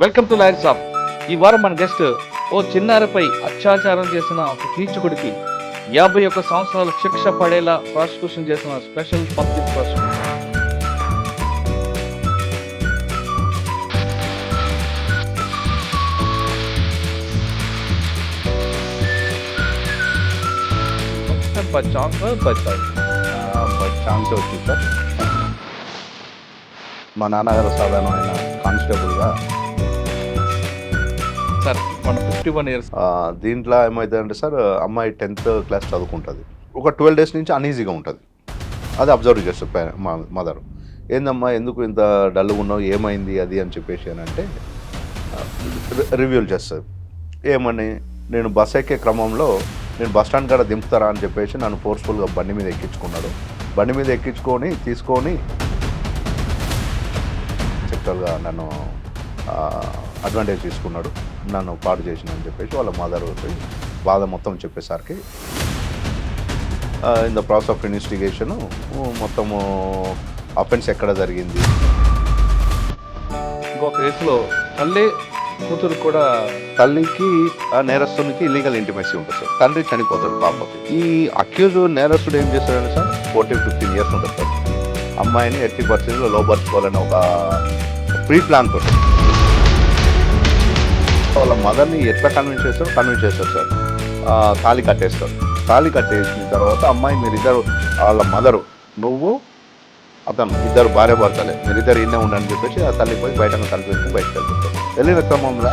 Welcome to lyre shop. ఈ వారం మన గెస్ట్ ఓ చిన్నారిపై అత్యాచారం చేసిన ఒక కీచకుడికి 51 సంవత్సరాల శిక్ష పడేలా ప్రాసిక్యూషన్ చేసిన special public prosecutor. By chance by choice. By chance వచ్చింది సార్. మా నాన్నగారు సాధారణమైన కానిస్టేబుల్గా సార్ మన 51 ఇయర్స్. దీంట్లో ఏమవుతుందంటే సార్, అమ్మాయి 10th క్లాస్ చదువుకుంటుంది. ఒక 12 days నుంచి అన్ఈజీగా ఉంటుంది. అది అబ్జర్వ్ చేస్తారు మా మదర్. ఏందమ్మా ఎందుకు ఇంత డల్గా ఉన్నావు, ఏమైంది అది అని చెప్పేసి అని అంటే రివ్యూలు చేస్తుంది. ఏమని, నేను బస్ ఎక్కే క్రమంలో నేను బస్ స్టాండ్ కాడ దింపుతారా అని చెప్పేసి నన్ను ఫోర్స్ఫుల్గా బండి మీద ఎక్కించుకున్నాడు. బండి మీద తీసుకొని సెక్చువల్గా నన్ను అడ్వాంటేజ్ తీసుకున్నాడు, నన్ను పాడు చేసినని చెప్పేసి వాళ్ళ మదర్ బాధ మొత్తం చెప్పేసరికి in the process of investigation మొత్తము అఫెన్స్ ఎక్కడ జరిగింది. ఇంకొక కేసులో తల్లి కూతురు కూడా, తల్లికి ఆ నేరస్తునికి ఇల్లీగల్ ఇంటిమసీ ఉంటుంది సార్. తండ్రి చనిపోతాడు పాపకి. ఈ అక్యూజ్ నేరస్తుడు ఏం చేస్తాడంటే సార్, 14-15 years ఉంటుంది సార్. అమ్మాయిని ఎట్టి పరిస్థితుల్లో లోపరుచుకోవాలని ఒక ప్రీ ప్లాన్ తోటి వాళ్ళ మదర్ని ఎట్లా కన్విన్స్ చేస్తారు సార్. తాళి కట్టేస్తారు. తాళి కట్టేసిన తర్వాత అమ్మాయి మీరిద్దరు, వాళ్ళ మదరు, నువ్వు అతను ఇద్దరు భార్య భర్తలే, మీరిద్దరు ఇన్నే ఉండని చెప్పేసి ఆ తల్లి పోయి బయట తలపెట్టుకుని బయటకు వెళ్తారు. వెళ్ళిన క్రమంలో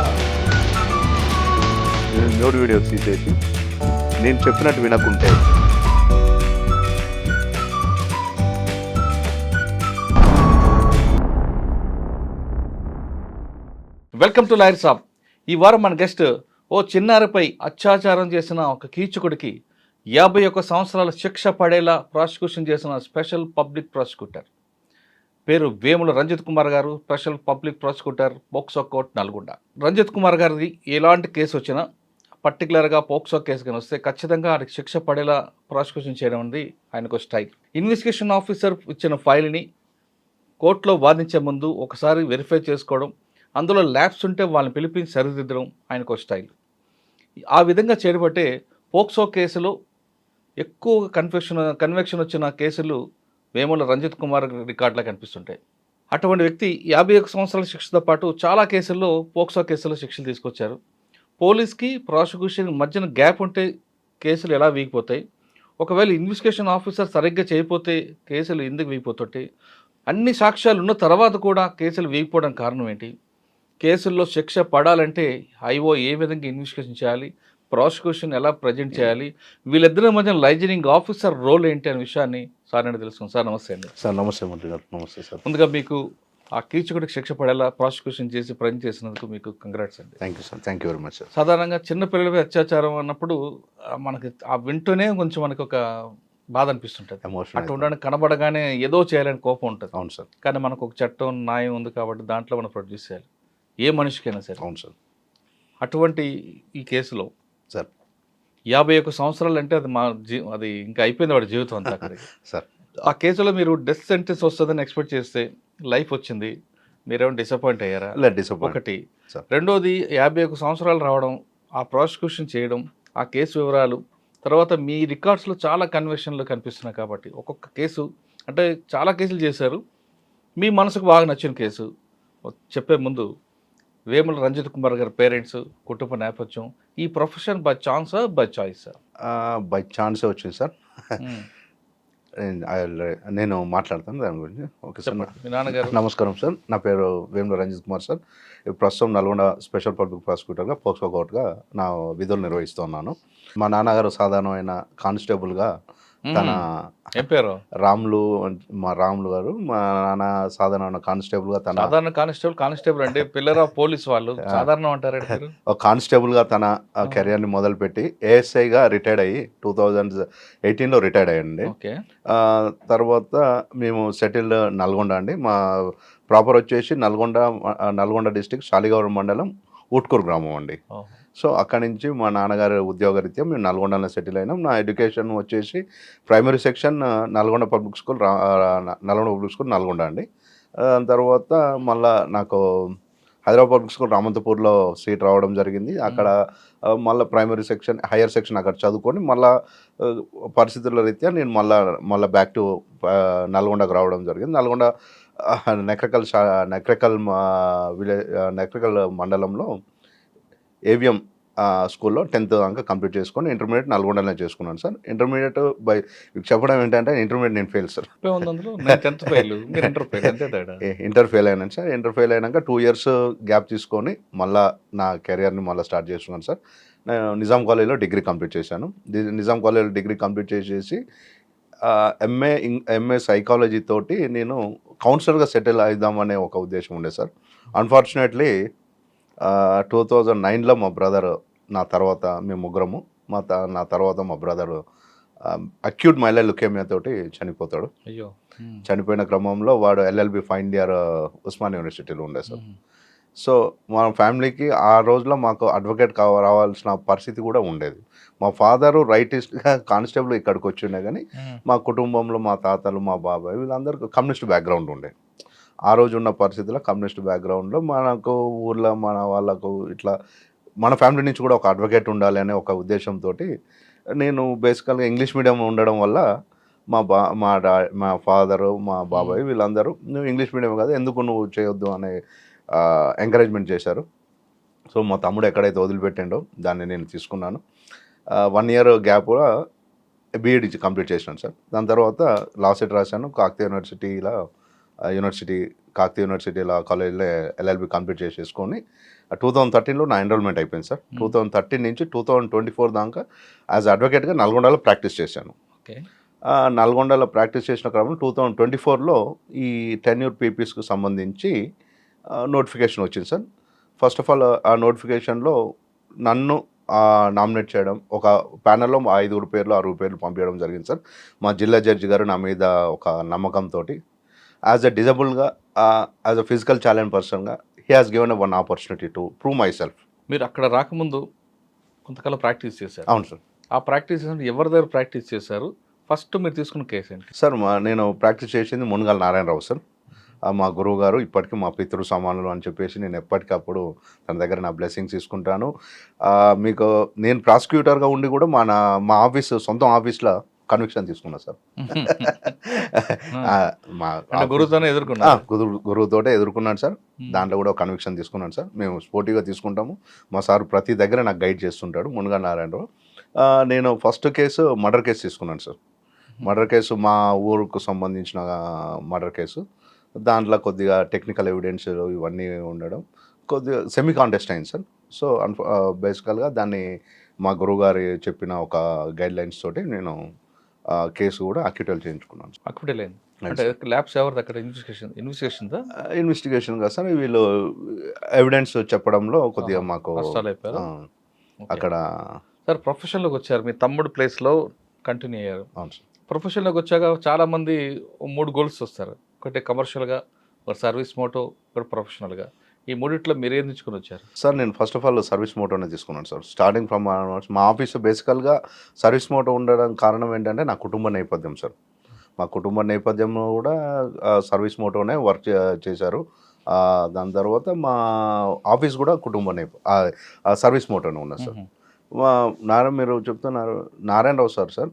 న్యూడ్ వీడియోస్ తీసేసి నేను చెప్పినట్టు వినకుంటే వెల్కమ్ టు లైర్ షాప్. ఈ వారం మన గెస్ట్ ఓ చిన్నారిపై అత్యాచారం చేసిన ఒక కీచకుడికి 51 సంవత్సరాల శిక్ష పడేలా ప్రాసిక్యూషన్ చేసిన స్పెషల్ పబ్లిక్ ప్రాసిక్యూటర్. పేరు Vemula Ranjith Kumar garu, special public prosecutor, POCSO court Nalgonda. Ranjith Kumar గారిది ఎలాంటి కేసు వచ్చినా, పర్టికులర్గా పోక్సో కేసు కానీ వస్తే ఖచ్చితంగా ఆయనకి శిక్ష పడేలా ప్రాసిక్యూషన్ చేయడం అనేది ఆయనకు స్టైల్. ఇన్వెస్టిగేషన్ ఆఫీసర్ ఇచ్చిన ఫైల్ని కోర్టులో వాదించే ముందు ఒకసారి వెరిఫై చేసుకోవడం, అందులో ల్యాబ్స్ ఉంటే వాళ్ళని పిలిపించి సరిదిద్దడం ఆయనకు స్టైల్. ఆ విధంగా చేయబట్టే పోక్సో కేసులో ఎక్కువ కన్వెక్షన్ వచ్చిన కేసులు వేముల రంజిత్ కుమార్ రికార్డులో కనిపిస్తుంటాయి. అటువంటి వ్యక్తి 51 సంవత్సరాల శిక్షతో పాటు చాలా కేసుల్లో పోక్సో కేసులో శిక్షలు తీసుకొచ్చారు. పోలీస్కి ప్రాసిక్యూషన్ మధ్యన గ్యాప్ ఉంటే కేసులు ఎలా వీగిపోతాయి, ఒకవేళ ఇన్వెస్టిగేషన్ ఆఫీసర్ సరిగ్గా చేయకపోతే కేసులు ఎందుకు వీగిపోతుంటాయి, అన్ని సాక్ష్యాలు ఉన్న తర్వాత కూడా కేసులు వీగిపోవడం కారణం ఏంటి, కేసుల్లో శిక్ష పడాలంటే ఐఓ ఏ విధంగా ఇన్వెస్టిగేషన్ చేయాలి, ప్రాసిక్యూషన్ ఎలా ప్రజెంట్ చేయాలి, వీళ్ళిద్దరి మధ్య లైజనింగ్ ఆఫీసర్ రోల్ ఏంటి అనే విషయాన్ని సార్ నేను తెలుసుకున్నాను. సార్ నమస్తే అండి. సార్ నమస్తే మంత్రి గారు. నమస్తే సార్. ముందుగా మీకు ఆ కీచకుడికి శిక్ష పడేలా ప్రాసిక్యూషన్ చేసి ప్రజెంట్ చేసినందుకు మీకు కంగ్రాట్స్ అండి. Thank you sir. Thank you very much sir. సాధారణంగా చిన్నపిల్లలపై అత్యాచారం అన్నప్పుడు మనకి ఆ వింటూనే కొంచెం మనకి ఒక బాధ అనిపిస్తుంటుంది. ఎమోషన్ అటు ఉండడానికి కనబడగానే ఏదో చేయాలని కోపం ఉంటుంది. అవును సార్. కానీ మనకు ఒక చట్టం, న్యాయం ఉంది కాబట్టి దాంట్లో మనం ప్రొడ్యూస్ చేయాలి, ఏ మనిషికైనా సరే. అవును సార్. అటువంటి ఈ కేసులో సార్ 51 సంవత్సరాలు అంటే అది అది ఇంకా అయిపోయింది వాడి జీవితం అంతా అక్కడికి. సార్ ఆ కేసులో మీరు డెత్ సెంటెన్స్ వస్తుందని ఎక్స్పెక్ట్ చేస్తే లైఫ్ వచ్చింది, మీరేమో డిసప్పాయింట్ అయ్యారా? ఒకటి. రెండోది 51 సంవత్సరాలు రావడం, ఆ ప్రాసిక్యూషన్ చేయడం, ఆ కేసు వివరాలు, తర్వాత మీ రికార్డ్స్లో చాలా కన్వెషన్లు కనిపిస్తున్నాయి కాబట్టి ఒక్కొక్క కేసు అంటే చాలా కేసులు చేశారు, మీ మనసుకు బాగా నచ్చిన కేసు చెప్పే ముందు వేముల రంజిత్ కుమార్ గారి పేరెంట్స్, కుటుంబ నేపథ్యం, ఈ profession by chance by choice? By ఛాన్సే వచ్చింది సార్. నేను మాట్లాడతాను దాని గురించి. Okay sir. మీ నాన్నగారు? నమస్కారం సార్. నా పేరు వేముల రంజిత్ కుమార్ సార్. ప్రస్తుతం నల్గొండ స్పెషల్ పబ్లిక్ ప్రాసిక్యూటర్గా పోక్సో కోర్టుగా నా విధులు నిర్వహిస్తున్నాను. మా నాన్నగారు సాధారణమైన కానిస్టేబుల్గా తన పేరు రాములు, మా రాములు గారు, మా నాన్న సాధారణ కానిస్టేబుల్గా తన సాధారణ కానిస్టేబుల్ అంటే పిల్లరా పోలీస్ వాళ్ళు సాధారణం అంటారు. ఒక కానిస్టేబుల్గా తన కెరియర్ని మొదలుపెట్టి ఏఎస్ఐగా రిటైర్డ్ అయ్యి 2018లో రిటైర్డ్ అయ్యండి. తర్వాత మేము సెటిల్డ్ నల్గొండ అండి. మా ప్రాపర్ వచ్చేసి నల్గొండ డిస్టిక్ శాలిగౌరవ మండలం ఊట్కూరు గ్రామం అండి. సో అక్కడి నుంచి మా నాన్నగారు ఉద్యోగరీత్యా మేము నల్గొండలో సెటిల్ అయినాం. నా ఎడ్యుకేషన్ వచ్చేసి primary section Nalgonda public school, Nalgonda public school Nalgonda అండి. తర్వాత మళ్ళీ నాకు హైదరాబాద్ పబ్లిక్ స్కూల్ రామంతపూర్లో సీట్ రావడం జరిగింది. అక్కడ మళ్ళీ ప్రైమరీ సెక్షన్, హైయర్ సెక్షన్ అక్కడ చదువుకొని మళ్ళా పరిస్థితుల రీత్యా నేను మళ్ళీ బ్యాక్ టు నల్గొండకు రావడం జరిగింది. నల్గొండ నెక్రకల్ నెక్రకల్ మండలంలో ఏవిఎం స్కూల్లో 10th దాకా కంప్లీట్ చేసుకొని ఇంటర్మీడియట్ నల్గొండలోనే చేసుకున్నాను సార్. ఇంటర్మీడియట్ చెప్పడం ఏంటంటే ఇంటర్మీడియట్ నేను ఫెయిల్ సార్. ఇంటర్ ఫెయిల్ అయినాను సార్. ఇంటర్ ఫెయిల్ అయినాక 2 years గ్యాప్ తీసుకొని మళ్ళీ నా కెరియర్ని మళ్ళీ స్టార్ట్ చేసుకున్నాను సార్. నేను నిజాం కాలేజ్లో డిగ్రీ కంప్లీట్ చేశాను. నిజాం కాలేజ్లో డిగ్రీ కంప్లీట్ చేసేసి ఎంఏ సైకాలజీ తోటి నేను కౌన్సిలర్గా సెటిల్ అవుదామనే ఒక ఉద్దేశం ఉండే సార్. అన్ఫార్చునేట్లీ 2009లో మా బ్రదర్, నా తర్వాత మేము ముగ్గురము, నా తర్వాత మా బ్రదర్ అక్యూట్ మైలర్ లుకేమియా తోటి చనిపోతాడు. అయ్యో. చనిపోయిన క్రమంలో వాడు ఎల్ఎల్బి ఫైనల్ ఇయర్ ఉస్మాన్ యూనివర్సిటీలో ఉండే సార్. సో మా ఫ్యామిలీకి ఆ రోజులో మాకు అడ్వకేట్ రావాల్సిన పరిస్థితి కూడా ఉండేది. మా ఫాదరు రైటిస్ట్గా కానిస్టేబుల్ ఇక్కడికి వచ్చిండే, కానీ మా కుటుంబంలో మా తాతలు, మా బాబాయ్ వీళ్ళందరూ కమ్యూనిస్ట్ బ్యాక్గ్రౌండ్ ఉండే. ఆ రోజు ఉన్న పరిస్థితుల్లో కమ్యూనిస్ట్ బ్యాక్గ్రౌండ్లో మనకు ఊర్లో మన వాళ్ళకు ఇట్లా మన ఫ్యామిలీ నుంచి కూడా ఒక అడ్వకేట్ ఉండాలి అనే ఒక ఉద్దేశంతో నేను బేసికల్గా ఇంగ్లీష్ మీడియం ఉండడం వల్ల మా ఫాదరు, మా బాబాయ్ వీళ్ళందరూ నువ్వు ఇంగ్లీష్ మీడియం కాదు, ఎందుకు నువ్వు చేయొద్దు అనే ఎంకరేజ్మెంట్ చేశారు. సో మా తమ్ముడు ఎక్కడైతే వదిలిపెట్టిండో దాన్ని నేను తీసుకున్నాను. 1 year గ్యాప్ బీఎడ్ కంప్లీట్ చేసినాను సార్. దాని తర్వాత లా సెట్ రాశాను. కాకతీయ యూనివర్సిటీలో కాలేజ్లో ఎల్ఎల్బి కంప్లీట్ చేసేసుకొని 2013లో నా ఎన్రోల్మెంట్ అయిపోయింది సార్. 2013 నుంచి 2024 దాకా యాజ్ అడ్వకేట్గా నల్గొండలో ప్రాక్టీస్ చేశాను. నల్గొండలో ప్రాక్టీస్ చేసిన క్రమంలో 2024లో ఈ టెన్యూర్ పీపీస్కి సంబంధించి నోటిఫికేషన్ వచ్చింది సార్. ఫస్ట్ ఆఫ్ ఆల్ ఆ నోటిఫికేషన్లో నన్ను నామినేట్ చేయడం, ఒక ప్యానల్లో 5 పేర్లు 6 పేర్లు పంపించడం జరిగింది సార్. మా జిల్లా జడ్జి గారు నా మీద ఒక నమ్మకంతో యాజ్ అ డిజబుల్గా, యాజ్ అ ఫిజికల్ ఛాలెంజ్ పర్సన్గా he has given one opportunity to prove myself. మీరు అక్కడ రాకముందు కొంతకాలం ప్రాక్టీస్ చేశారు. అవును సార్. ఆ ప్రాక్టీస్ ఎవరి దగ్గర ప్రాక్టీస్ చేశారు? ఫస్ట్ మీరు తీసుకున్న కేసు ఏంటి సార్? నేను ప్రాక్టీస్ చేసింది మునగాల నారాయణరావు సార్. మా గురువు గారు ఇప్పటికీ మా పితృ సమానులు అని చెప్పేసి నేను ఎప్పటికప్పుడు తన దగ్గర నా బ్లెస్సింగ్స్ తీసుకుంటాను. మీకు నేను ప్రాసిక్యూటర్గా ఉండి కూడా మా ఆఫీస్, సొంతం ఆఫీస్లో కన్విక్షన్ తీసుకున్నా సార్. గురువుతోటే ఎదుర్కొన్నాను సార్. దాంట్లో కూడా కన్విక్షన్ తీసుకున్నాను సార్. మేము స్పోర్టివ్గా తీసుకుంటాము. మా సార్ ప్రతి దగ్గర నాకు గైడ్ చేస్తుంటాడు, మునగా నారాయణరావు. నేను ఫస్ట్ కేసు మర్డర్ కేసు తీసుకున్నాను సార్. మర్డర్ కేసు మా ఊరుకు సంబంధించిన మర్డర్ కేసు. దాంట్లో కొద్దిగా టెక్నికల్ ఎవిడెన్స్ ఇవన్నీ ఉండడం కొద్దిగా సెమీ కాంటెస్ట్ అయింది సార్. సో బేసికల్గా దాన్ని మా గురువుగారు చెప్పిన ఒక గైడ్ లైన్స్ తోటి నేను కేసు కూడా అక్యూటల్ చేయించుకున్నాను. అక్యూటల్ అయింది అంటే ల్యాబ్స్ ఎవరిది అక్కడ? ఇన్వెస్టిగేషన్ కదా సార్. వీళ్ళు ఎవిడెన్స్ చెప్పడంలో కొద్దిగా మాకు అక్కడ. సార్ ప్రొఫెషన్లోకి వచ్చారు, మీ తమ్ముడు ప్లేస్లో కంటిన్యూ అయ్యారు. అవును సార్. ప్రొఫెషన్లోకి వచ్చాక చాలామంది 3 గోల్స్ వస్తారు. ఒకటి కమర్షియల్గా, ఒక సర్వీస్ మోటో, ఒకటి ప్రొఫెషనల్గా. ఈ మూడిట్లో మీరు ఏం తీసుకుని వచ్చారు? సార్ నేను ఫస్ట్ ఆఫ్ ఆల్ సర్వీస్ మోటోనే తీసుకున్నాను సార్. స్టార్టింగ్ ఫ్రమ్ మా ఆఫీస్ బేసికల్గా సర్వీస్ మోటో ఉండడం కారణం ఏంటంటే నా కుటుంబ నేపథ్యం సార్. మా కుటుంబ నేపథ్యంలో కూడా సర్వీస్ మోటోనే వర్క్ చేశారు. దాని తర్వాత మా ఆఫీస్ కూడా సర్వీస్ మోటోనే ఉన్నది సార్. మీరు చెప్తున్నారు నారాయణరావు సార్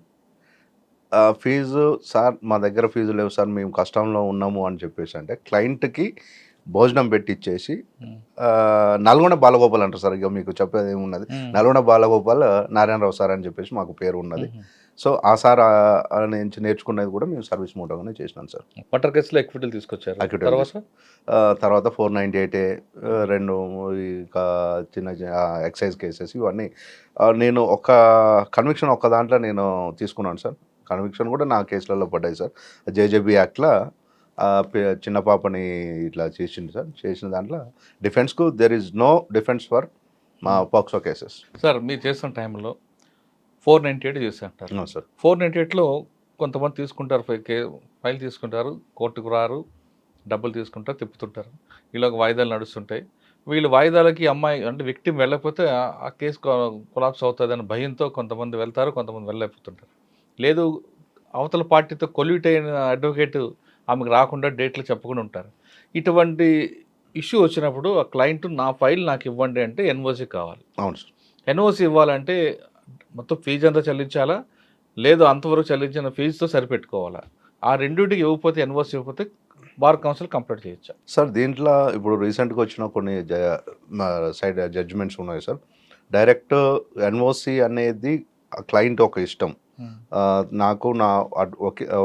ఫీజు సార్ మా దగ్గర ఫీజు లేవు సార్, మేము కష్టంలో ఉన్నాము అని చెప్పేసి అంటే క్లయింట్కి భోజనం పెట్టిచ్చేసి నల్గొండ బాలగోపాల్ అంటారు సార్. ఇక మీకు చెప్పేది ఏమున్నది, నల్గొండ బాలగోపాల్ నారాయణరావు సార్ అని చెప్పేసి మాకు పేరు ఉన్నది. సో ఆ సార్ నుంచి నేర్చుకునేది కూడా మేము సర్వీస్ మోటోగానే చేసినాం సార్. మర్డర్ కేసులో ఎక్విటల్ తీసుకొచ్చారు. తర్వాత 498A 2 చిన్న ఎక్సైజ్ కేసెస్ ఇవన్నీ నేను ఒక కన్విక్షన్ ఒక్క దాంట్లో నేను తీసుకున్నాను సార్. కన్విక్షన్ కూడా నా కేసులలో పడ్డాయి సార్. జేజేబీ యాక్ట్లో చిన్న పాపని ఇట్లా చేసింది సార్. చేసిన దాంట్లో డిఫెన్స్కు there is no defence for మా పాక్సో కేసెస్. సార్ మీరు చేస్తున్న టైంలో 498 చేస్తుంటారు సార్. 498లో కొంతమంది తీసుకుంటారు, ఫైల్ తీసుకుంటారు, కోర్టుకు రారు, డబ్బులు తీసుకుంటారు, తిప్పుతుంటారు. వీళ్ళకి వాయిదాలు నడుస్తుంటాయి. వీళ్ళు వాయిదాలకి అమ్మాయి అంటే విక్టిమ్ వెళ్ళకపోతే ఆ కేసు కొలాప్స్ అవుతుందని భయంతో కొంతమంది వెళ్తారు, కొంతమంది వెళ్ళలేకపోతుంటారు. లేదు అవతల పార్టీతో కొల్యూట్ అయిన అడ్వకేట్ ఆమెకు రాకుండా డేట్లు చెప్పకుండా ఉంటారు. ఇటువంటి ఇష్యూ వచ్చినప్పుడు ఆ క్లయింట్ నా ఫైల్ నాకు ఇవ్వండి అంటే ఎన్ఓసి కావాలి. అవును సార్. ఎన్ఓసి ఇవ్వాలంటే మొత్తం ఫీజు అంతా చెల్లించాలా? లేదు అంతవరకు చెల్లించిన ఫీజుతో సరిపెట్టుకోవాలా? ఆ రెండిటికి ఇవ్వకపోతే ఎన్ఓసి ఇవ్వకపోతే బార్ కౌన్సిల్ కంప్లైంట్ చేయొచ్చా? సార్ దీంట్లో ఇప్పుడు రీసెంట్గా వచ్చిన కొన్ని సైడ్ జడ్జిమెంట్స్ ఉన్నాయి సార్. డైరెక్ట్ ఎన్ఓసి అనేది క్లయింట్ ఒక ఇష్టం. నాకు నా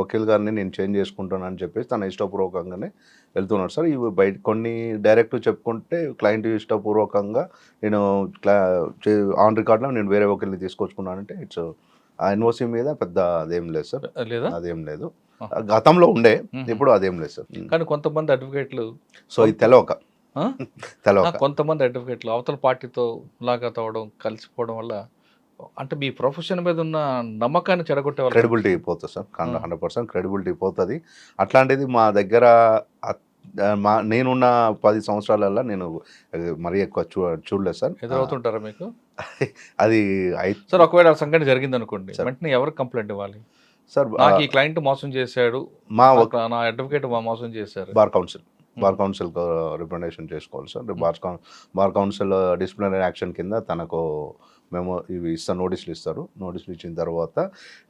వకీల్ గారిని నేను చేంజ్ చేసుకుంటానని చెప్పేసి తన ఇష్టపూర్వకంగానే వెళ్తున్నాడు సార్. ఇవి బయట కొన్ని డైరెక్ట్ చెప్పుకుంటే క్లయింట్ ఇష్టపూర్వకంగా నేను ఆన్ రికార్డ్లో నేను వేరే వకీల్ని తీసుకొచ్చుకున్నానంటే ఇట్స్ ఆ ఎన్ఓసి మీద పెద్ద అదేం లేదు సార్. లేదా? అదేం లేదు. గతంలో ఉండే, ఇప్పుడు అదేం లేదు సార్. కానీ కొంతమంది అడ్వకేట్లు సో ఇది తెలవక కొంతమంది అడ్వకేట్లు అవతల పార్టీతో ములాఖాత్ అవ్వడం, కలిసిపోవడం వల్ల అంటే మీ ప్రొఫెషన్ మీద ఉన్న నమ్మకాన్ని చెడగొట్టే వాళ్ళు. క్రెడిబిలిటీ పోతుంది సార్. 100% క్రెడిబిలిటీ పోతుంది. అట్లాంటిది మా దగ్గర నేనున్న 10 సంవత్సరాలలో నేను మరీ ఎక్కువ చూడలేదు సార్. ఎదురవుతుంటారా మీకు? అది సార్ ఒకవేళ సంఘటన జరిగింది అనుకోండి, వెంటనే ఎవరికి కంప్లైంట్ ఇవ్వాలి? సార్ నాకు ఈ క్లయింట్ మోసం చేశాడు, నా అడ్వకేట్ మాసం చేశారు. బార్ కౌన్సిల్ రిప్రజెంటేషన్ చేసుకోవాలి sir. Bar council disciplinary action కింద తనకు మేము ఇవి నోటీసులు ఇస్తారు. నోటీసులు ఇచ్చిన తర్వాత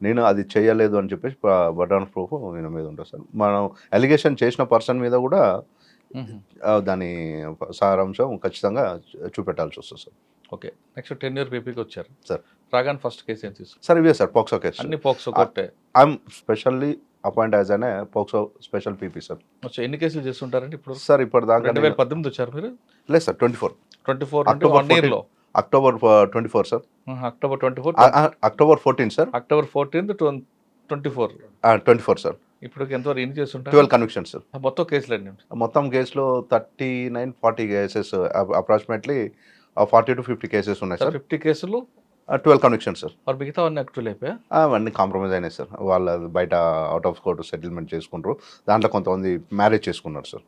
నేను అది చేయలేదు అని చెప్పేసి బర్డన్ ఆఫ్ ప్రూఫ్ నేను మీద ఉంటుంది సార్. మనం అలిగేషన్ చేసిన పర్సన్ మీద కూడా దాని సారాంశం ఖచ్చితంగా చూపెట్టాల్సి వస్తుంది సార్. ఓకే, నెక్స్ట్ 10 year పీపీకి వచ్చారు సార్. రాగానే ఫస్ట్ కేసు ఏం తీసుకు సార్? ఇవే సార్ పోక్సో కేసు. అన్ని పోక్సో కోర్టే. ఐఎమ్ స్పెషల్లీ అపాయింట్ యాజ్ అనే పోక్సో స్పెషల్ పీపీ సార్. ఎన్ని కేసులు చేస్తుంటారండి ఇప్పుడు? సార్ ఇప్పటిదాకా 2018 వచ్చారు మీరు? లేదు sir, 24 October 14 October 24 sir. October 24 October 14 sir. October 14 24 24 sir. ఇప్పుడు ఎంతవరకు ఎన్ని చేస్తుంటారు? 12 కన్విక్షన్స్ సార్. మొత్తం కేసులు అండి? మొత్తం కేసులు 39-40 కేసెస్, అప్రాక్సిమేట్లీ 40 to 50 కేసెస్ ఉన్నాయి సార్. 50 కేసులు 12 కన్విక్షన్స్ సార్. మరి మిగతా అన్ని యాక్చువల్ అయిపోయా? అవన్నీ కాంప్రమైజ్ అయినాయి సార్. వాళ్ళు బయట అవుట్ ఆఫ్ కోర్టు సెటిల్మెంట్ చేసుకుంటారు. దాంట్లో కొంతమంది మ్యారేజ్ చేసుకున్నారు సార్.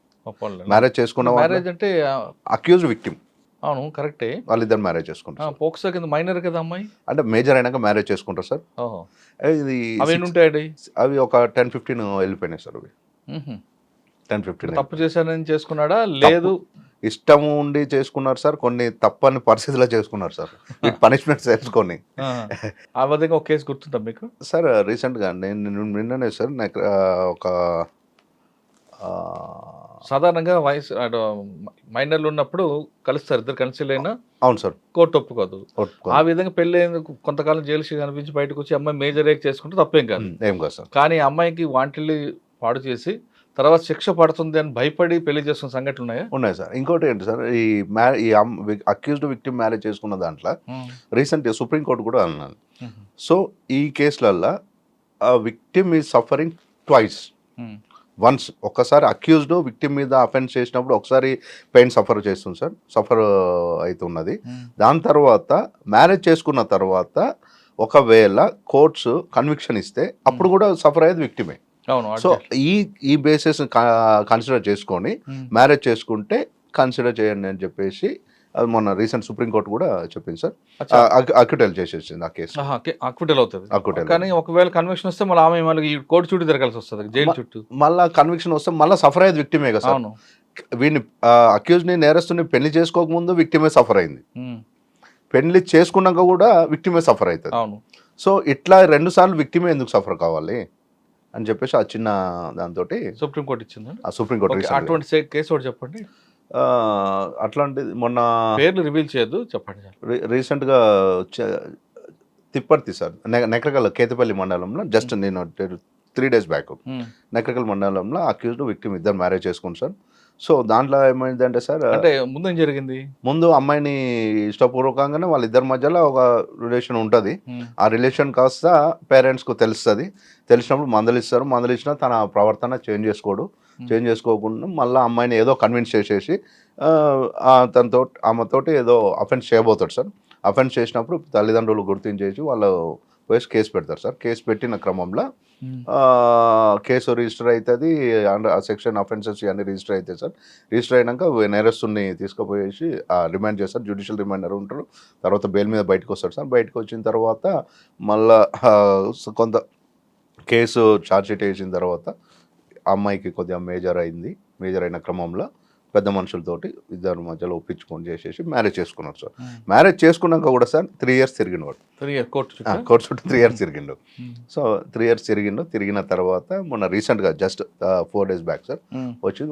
మ్యారేజ్ చేసుకున్న మ్యారేజ్ అంటే అక్యూజ్డ్ విక్టిమ్. అవును కరెక్టే, వాళ్ళిద్దరు మ్యారేజ్ చేసుకుంటారు. పోక్సో కింద మైనర్ కదా అమ్మాయి? అంటే మేజర్ అయినాక మ్యారేజ్ చేసుకుంటారు సార్. ఇది అవి ఒక 10-15 వెళ్ళిపోయినాయి సార్. అవి 10-15 తప్పు చేశానని చేసుకున్నాడా? లేదు ఇష్టం ఉండి చేసుకున్నారు సార్. కొన్ని తప్పని పరిస్థితిలో చేసుకున్నారు సార్. పనిష్మెంట్స్ వేసుకొని. ఆ విధంగా ఒక కేసు గుర్తుందా మీకు? సార్ రీసెంట్గా నేను నిన్ననే సార్ నాకు ఒక సాధారణంగా వయసు మైనర్లు ఉన్నప్పుడు కలుస్తారు, ఇద్దరు కలిసి లేనా? అవును సార్. కోర్టు ఒప్పుకోదు. ఆ విధంగా పెళ్ళి కొంతకాలం జైలు శిక్ష కనిపించి బయటకు వచ్చి అమ్మాయి మేజర్ రేక్ చేసుకుంటే తప్పేం కాదు. ఏం కాదు సార్. కానీ అమ్మాయికి వాంటిల్లి పాడు చేసి తర్వాత శిక్ష పడుతుంది అని భయపడి పెళ్లి చేసుకున్న సంఘటనలు ఉన్నాయా? ఉన్నాయి సార్. ఇంకోటి ఏంటి సార్, ఈ అక్యూజ్డ్ విక్టిమ్ మ్యారేజ్ చేసుకున్న దాంట్లో రీసెంట్ సుప్రీంకోర్టు కూడా అన్నాను. సో ఈ కేసులల్లో victim is suffering twice. Once ఒక్కసారి అక్యూజ్డ్ విక్టిమ్ మీద అఫెన్స్ చేసినప్పుడు ఒకసారి పెయిన్ సఫర్ చేస్తుంది సార్, సఫర్ అవుతున్నది. దాని తర్వాత మ్యారేజ్ చేసుకున్న తర్వాత ఒకవేళ కోర్ట్స్ కన్విక్షన్ ఇస్తే అప్పుడు కూడా సఫర్ అయ్యేది విక్టిమే. సో ఈ బేసిస్ కన్సిడర్ చేసుకొని మ్యారేజ్ చేసుకుంటే కన్సిడర్ చేయండి అని చెప్పేసి మొన్న రీసెంట్ సుప్రీంకోర్టు కూడా చెప్పింది సార్. అక్విటల్ చేసేసింది ఆ కేసు. అక్విటల్ అవుతుంది. కానీ ఒకవేళ కన్విక్షన్ వస్తే మళ్ళీ ఆమె మళ్ళీ కోర్టు చుట్టూ తిరగాల్సి వస్తుంది, జైలు చుట్టూ. మళ్ళీ కన్విక్షన్ వస్తే మళ్ళీ సఫర్ అయ్యేది విక్టిమే కదా సార్. వీడిని అక్యూజ్ని నేరస్తుని పెళ్లి చేసుకోకముందు విక్టిమే సఫర్ అయింది, పెళ్లి చేసుకున్నాక కూడా విక్టిమే సఫర్ అవుతుంది. అవును. సో ఇట్లా 2 సార్లు విక్టిమే ఎందుకు సఫర్ కావాలి అని చెప్పేసి ఆ చిన్న దాంతో సుప్రీంకోర్టు ఇచ్చింది. సుప్రీంకోర్టు అటువంటి కేసు ఒకటి చెప్పండి. అట్లాంటిది మొన్న పేర్లు రివీల్ చేయొద్దు, చెప్పండి. రీసెంట్గా తిప్పర్తి సార్, నెక్రకల్ కేతపల్లి మండలంలో జస్ట్ నేను 3 days బ్యాక్ నెక్రకల్ మండలంలో అక్యూజ్డ్ విక్టిమ్ ఇద్దరు మ్యారేజ్ చేసుకుని సార్. సో దాంట్లో ఏమైందంటే సార్, అంటే ముందు ఏం జరిగింది? ముందు అమ్మాయిని ఇష్టపూర్వకంగానే వాళ్ళిద్దరి మధ్యలో ఒక రిలేషన్ ఉంటుంది. ఆ రిలేషన్ కాస్త పేరెంట్స్కు తెలుస్తుంది. తెలిసినప్పుడు మందలిచ్చినా తన ప్రవర్తన చేంజ్ చేసుకోకుండా మళ్ళీ అమ్మాయిని ఏదో కన్విన్స్ చేసేసి ఆమెతోటి ఏదో అఫెన్స్ చేయబోతాడు సార్. అఫెన్స్ చేసినప్పుడు తల్లిదండ్రులు గుర్తించేసి వాళ్ళు పోయి కేసు పెడతారు సార్. కేసు పెట్టిన క్రమంలో కేసు రిజిస్టర్ అవుతుంది. సెక్షన్ అఫెన్సెస్ ఇవన్నీ రిజిస్టర్ అవుతాయి సార్. రిజిస్టర్ అయినాక నేరస్తుని తీసుకుపోయేసి రిమాండ్ చేస్తారు. జ్యుడిషియల్ రిమాండర్ ఉంటారు. తర్వాత బెయిల్ మీద బయటకు వస్తారు సార్. బయటకు వచ్చిన తర్వాత మళ్ళా కొంత కేసు ఛార్జ్షీట్ వేసిన తర్వాత అమ్మాయికి కొద్దిగా మేజర్ అయిన క్రమంలో పెద్ద మనుషులతోటి ఇద్దరు మధ్యలో ఒప్పించుకొని చేసేసి మ్యారేజ్ చేసుకున్నారు సార్. మ్యారేజ్ చేసుకున్నాక కూడా సార్ 3 years తిరిగినవాడు, కోర్టు చుట్టూ 3 years తిరిగిండు. సో 3 years తిరిగిన తర్వాత మొన్న రీసెంట్గా జస్ట్ 4 days బ్యాక్ సార్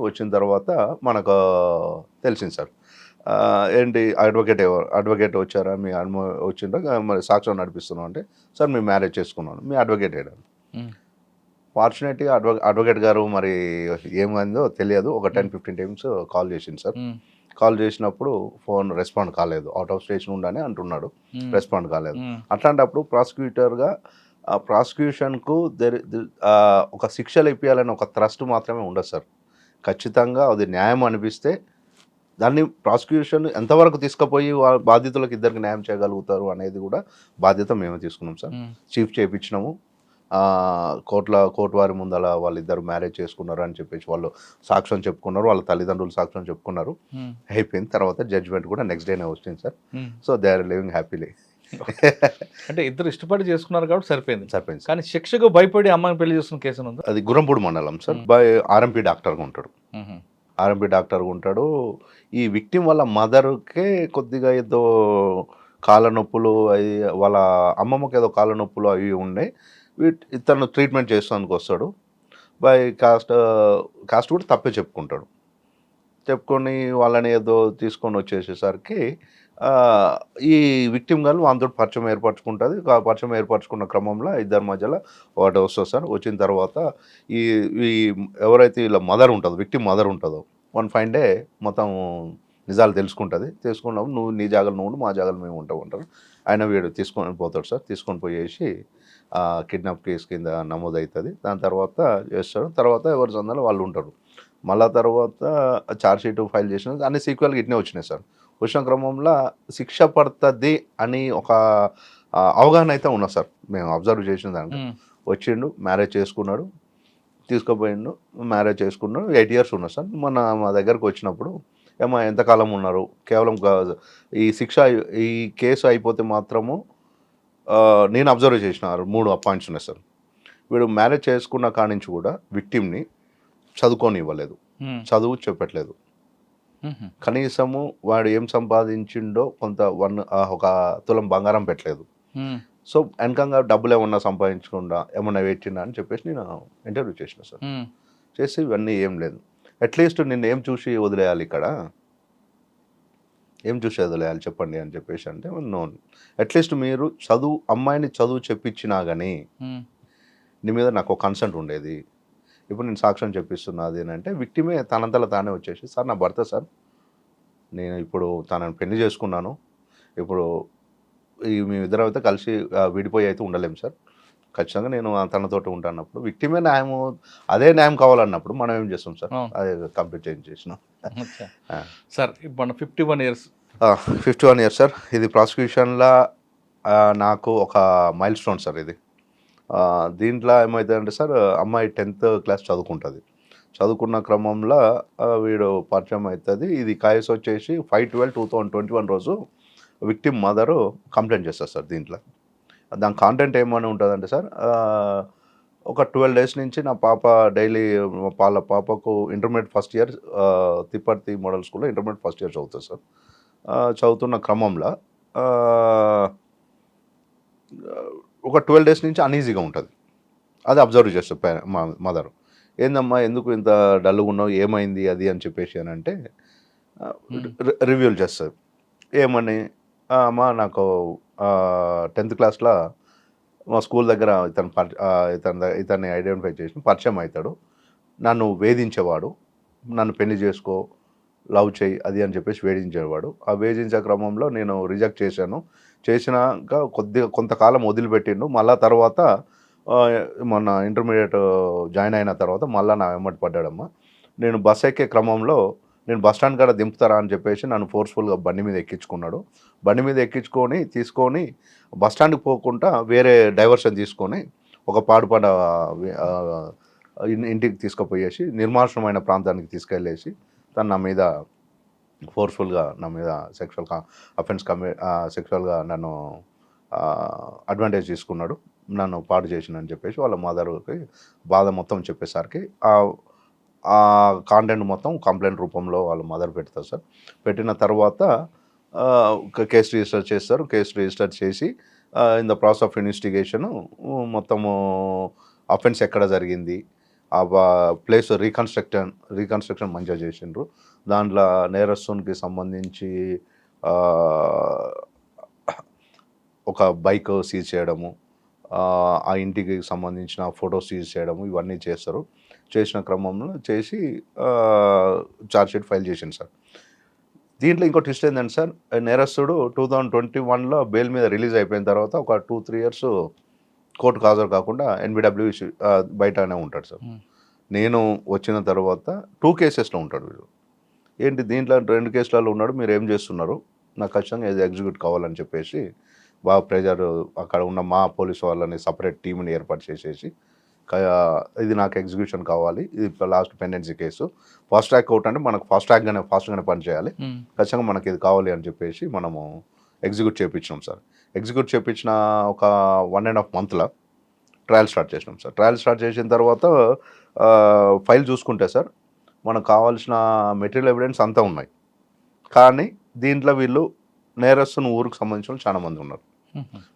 వచ్చిన తర్వాత మనకు తెలిసింది సార్. ఏంటి అడ్వకేట్ వచ్చారా, మీ వచ్చిండ్రా, మరి సాక్ష్యం నడిపిస్తున్నాం అంటే, సార్ మేము మ్యారేజ్ చేసుకున్నాను, మీ అడ్వకేట్ వేయడానికి. ఫార్చునేట్లీ అడ్వకేట్ గారు మరి ఏమైందో తెలియదు, ఒక 10-15 times కాల్ చేసింది సార్. కాల్ చేసినప్పుడు ఫోన్ రెస్పాండ్ కాలేదు, అవుట్ ఆఫ్ స్టేషన్ ఉండని అంటున్నాడు, రెస్పాండ్ కాలేదు. అట్లాంటప్పుడు ప్రాసిక్యూటర్గా ప్రాసిక్యూషన్కు ఒక శిక్షలు ఇప్పించాలని ఒక థ్రస్ట్ మాత్రమే ఉండదు సార్. ఖచ్చితంగా అది న్యాయం అనిపిస్తే దాన్ని ప్రాసిక్యూషన్ ఎంతవరకు తీసుకుపోయి బాధితులకు ఇద్దరికి న్యాయం చేయగలుగుతారు అనేది కూడా బాధ్యత మేము తీసుకున్నాం సార్. చీఫ్ చేయించినాము, కోర్టు వారి ముందల వాళ్ళిద్దరు మ్యారేజ్ చేసుకున్నారు అని చెప్పేసి వాళ్ళు సాక్ష్యం చెప్పుకున్నారు, వాళ్ళ తల్లిదండ్రులు సాక్ష్యం చెప్పుకున్నారు, అయిపోయింది. తర్వాత జడ్జ్మెంట్ కూడా నెక్స్ట్ డేనే వచ్చింది sir. So they are living happily. అంటే ఇద్దరు ఇష్టపడి చేసుకున్నారు కాబట్టి సరిపోయింది. కానీ శిక్షకు భయపడి అమ్మాయిని పెళ్లి చేసుకున్న కేసు ఉంది, అది గురంపూడి మండలం సార్. ఆర్ఎంపీ డాక్టర్గా ఉంటాడు, ఆర్ఎంపీ డాక్టర్గా ఉంటాడు. ఈ విక్టిమ్ వాళ్ళ మదర్కే కొద్దిగా ఏదో కాళ్ళ నొప్పులు అవి, వాళ్ళ అమ్మమ్మకి ఏదో కాళ్ళ నొప్పులు అవి ఉన్నాయి. ఇతను ట్రీట్మెంట్ చేస్తానికి వస్తాడు, బై కాస్ట్ కూడా తప్పే చెప్పుకొని వాళ్ళని ఏదో తీసుకొని వచ్చేసేసరికి ఈ విక్టిమ్ గారు వాళ్ళతో పరిచయం ఏర్పరచుకున్న క్రమంలో ఇద్దరి మధ్యలో ఒకటి వస్తుంది సార్. వచ్చిన తర్వాత ఈ ఎవరైతే వీళ్ళ మదర్ ఉంటుందో, విక్టిమ్ మదర్ ఉంటుందో, వన్ ఫైన్ డే మొత్తం నిజాలు తెలుసుకున్నప్పుడు నువ్వు నీ జాగాలు నువ్వు, మా జాగాలు మేము ఉంటారు. ఆయన వీడు తీసుకొని పోతాడు సార్. తీసుకొని పోయేసి కిడ్నాప్ కేసు కింద నమోదవుతుంది. దాని తర్వాత చేస్తాడు. తర్వాత ఎవరి సందాలు వాళ్ళు ఉంటారు. మళ్ళా తర్వాత ఛార్జ్షీట్ ఫైల్ చేసిన అన్ని సీక్వెల్గా ఇట్నే వచ్చినాయి సార్. వచ్చిన క్రమంలో శిక్ష పడుతుంది అని ఒక అవగాహన అయితే ఉన్నా సార్. మేము అబ్జర్వ్ చేసిన దాంట్లో వచ్చిండు, మ్యారేజ్ చేసుకున్నాడు, తీసుకుపోయిండు, మ్యారేజ్ చేసుకున్నాడు. 8 years ఉన్నా సార్. మా దగ్గరకు వచ్చినప్పుడు ఏమో ఎంతకాలం ఉన్నారు, కేవలం ఈ శిక్ష ఈ కేసు అయిపోతే మాత్రము నేను అబ్జర్వ్ చేసిన 3 పాయింట్స్ ఉన్నాయి సార్. వీడు మ్యారేజ్ చేసుకున్న కాడి నుంచి కూడా విక్టిమ్ని చదువుకోనివ్వలేదు, చదువు చెప్పట్లేదు. కనీసము వాడు ఏం సంపాదించిండో కొంత ఒక తులం బంగారం పెట్టలేదు. సో వెనకంగా డబ్బులు ఏమన్నా సంపాదించకుండా ఏమన్నా పెట్టిండా అని చెప్పేసి నేను ఇంటర్వ్యూ చేసిన సార్. చేసి ఇవన్నీ ఏం లేదు, అట్లీస్ట్ నిన్ను ఏం చూసి వదిలేయాలి, ఇక్కడ ఏం చూసి వదిలేయాలి చెప్పండి అని చెప్పేసి అంటే, నో, అట్లీస్ట్ మీరు అమ్మాయిని చదువు చెప్పించినా కానీ నీ మీద నాకు కన్సెంట్ ఉండేది. ఇప్పుడు నేను సాక్ష్యం చెప్పిస్తున్నది అని అంటే విక్టిమే తనంతలా తానే వచ్చేసి, సార్ నా భర్త సార్, నేను ఇప్పుడు తనని పెళ్లి చేసుకున్నాను, ఇప్పుడు మేమిద్దరం అయితే కలిసి విడిపోయి అయితే ఉండలేము సార్, ఖచ్చితంగా నేను తనతోటి ఉంటానప్పుడు విక్టిమే న్యాయము, అదే న్యాయం కావాలన్నప్పుడు మనం ఏం చేస్తాం సార్, అదే కంప్లీట్ చేసినాం సార్. ఇప్పుడు 51 years 51 years సార్. ఇది ప్రాసిక్యూషన్లో నాకు ఒక మైల్ స్టోన్ సార్. ఇది దీంట్లో ఏమవుతుందంటే సార్, అమ్మాయి 10th class చదువుకుంటుంది. చదువుకున్న క్రమంలో వీడు పరిచయం అవుతుంది. ఇది కేసు వచ్చేసి 5/12/2021 రోజు విక్టిమ్ మదరు కంప్లైంట్ చేస్తారు సార్. దీంట్లో దాని కాంటెంట్ ఏమని ఉంటుందంటే సార్, ఒక 12 days నుంచి నా పాప డైలీ వాళ్ళ పాపకు intermediate first year Tipparthi model స్కూల్లో ఇంటర్మీడియట్ ఫస్ట్ ఇయర్ చదువుతుంది సార్. చదువుతున్న క్రమంలో ఒక 12 days నుంచి అన్ఈజీగా ఉంటుంది. అది అబ్జర్వ్ చేస్తారు మా మదర్. ఏందమ్మా ఎందుకు ఇంత డల్గా ఉన్నావు, ఏమైంది అది అని చెప్పేసి అని అంటే రివ్యూలు చేస్తారు. ఏమని, అమ్మా నాకు 10th classలో మా స్కూల్ దగ్గర ఇతన్ని ఐడెంటిఫై చేసి పరిచయం అవుతాడు, నన్ను వేధించేవాడు, నన్ను పెళ్లి చేసుకో, లవ్ చేయి అది అని చెప్పేసి వేధించేవాడు. ఆ వేధించే క్రమంలో నేను రిజెక్ట్ చేసినాక కొంతకాలం వదిలిపెట్టిండు. మళ్ళా తర్వాత మొన్న ఇంటర్మీడియట్ జాయిన్ అయిన తర్వాత మళ్ళీ నా వెంబడి పడ్డాడమ్మా. నేను బస్ ఎక్కే క్రమంలో నేను బస్ స్టాండ్ కాడ దింపుతారా అని చెప్పేసి నన్ను ఫోర్స్ఫుల్గా బండి మీద ఎక్కించుకున్నాడు. బండి మీద తీసుకొని బస్ స్టాండ్కి పోకుండా వేరే డైవర్షన్ తీసుకొని ఒక పాడుపడ ఇంటికి తీసుకుపోయేసి నిర్మానుషమైన ప్రాంతానికి తీసుకెళ్ళేసి తను నా మీద ఫోర్స్ఫుల్గా నా మీద సెక్షువల్గా నన్ను అడ్వాంటేజ్ తీసుకున్నాడు, నన్ను పాడు చేసినని చెప్పేసి వాళ్ళ మదర్కి బాధ మొత్తం చెప్పేసరికి ఆ కాంటెంట్ మొత్తం కంప్లైంట్ రూపంలో వాళ్ళు మదర్ పెడతారు సార్. పెట్టిన తర్వాత ఒక కేసు రిజిస్టర్ చేస్తారు. కేసు రిజిస్టర్ చేసి in the process of investigation మొత్తము అఫెన్స్ ఎక్కడ జరిగింది, ఆ ప్లేస్ రీకన్స్ట్రక్షన్ మంచిగా చేసిండ్రు. దాంట్లో నేరస్తునికి సంబంధించి ఒక బైక్ సీజ్ చేయడము, ఆ ఇంటికి సంబంధించిన ఫోటోస్ సీజ్ చేయడము, ఇవన్నీ చేస్తారు. చేసిన క్రమంలో చేసి ఛార్జ్షీట్ ఫైల్ చేసింది సార్. దీంట్లో ఇంకో ట్విస్ట్ ఏంటంటే సార్, నేరస్తుడు 2021లో బెయిల్ మీద రిలీజ్ అయిపోయిన తర్వాత ఒక 2-3 ఇయర్స్ కోర్టుకు హాజరు కాకుండా ఎన్బిడబ్ల్యూ బయటనే ఉంటాడు సార్. నేను వచ్చిన తర్వాత 2 కేసెస్లో ఉంటాడు వీళ్ళు. ఏంటి దీంట్లో 2 కేసులలో ఉన్నాడు, మీరు ఏం చేస్తున్నారు, నాకు ఖచ్చితంగా ఇది ఎగ్జిక్యూట్ కావాలని చెప్పేసి బాగా ప్రెజర్, అక్కడ ఉన్న మా పోలీసు వాళ్ళని సపరేట్ టీంని ఏర్పాటు చేసేసి ఇది నాకు ఎగ్జిక్యూషన్ కావాలి, ఇది last pendency case, fast track court అంటే మనకు ఫాస్ట్గానే పని చేయాలి, ఖచ్చితంగా మనకి ఇది కావాలి అని చెప్పేసి మనము ఎగ్జిక్యూట్ చేయించినాం సార్. ఎగ్జిక్యూట్ చేయించిన ఒక 1.5 monthలో ట్రయల్ స్టార్ట్ చేసినాం సార్. ట్రయల్ స్టార్ట్ చేసిన తర్వాత ఫైల్ చూసుకుంటే సార్ మనకు కావాల్సిన మెటీరియల్ ఎవిడెన్స్ అంతా ఉన్నాయి. కానీ దీంట్లో వీళ్ళు నేరస్తుని ఊరికి సంబంధించిన చాలా మంది ఉన్నారు.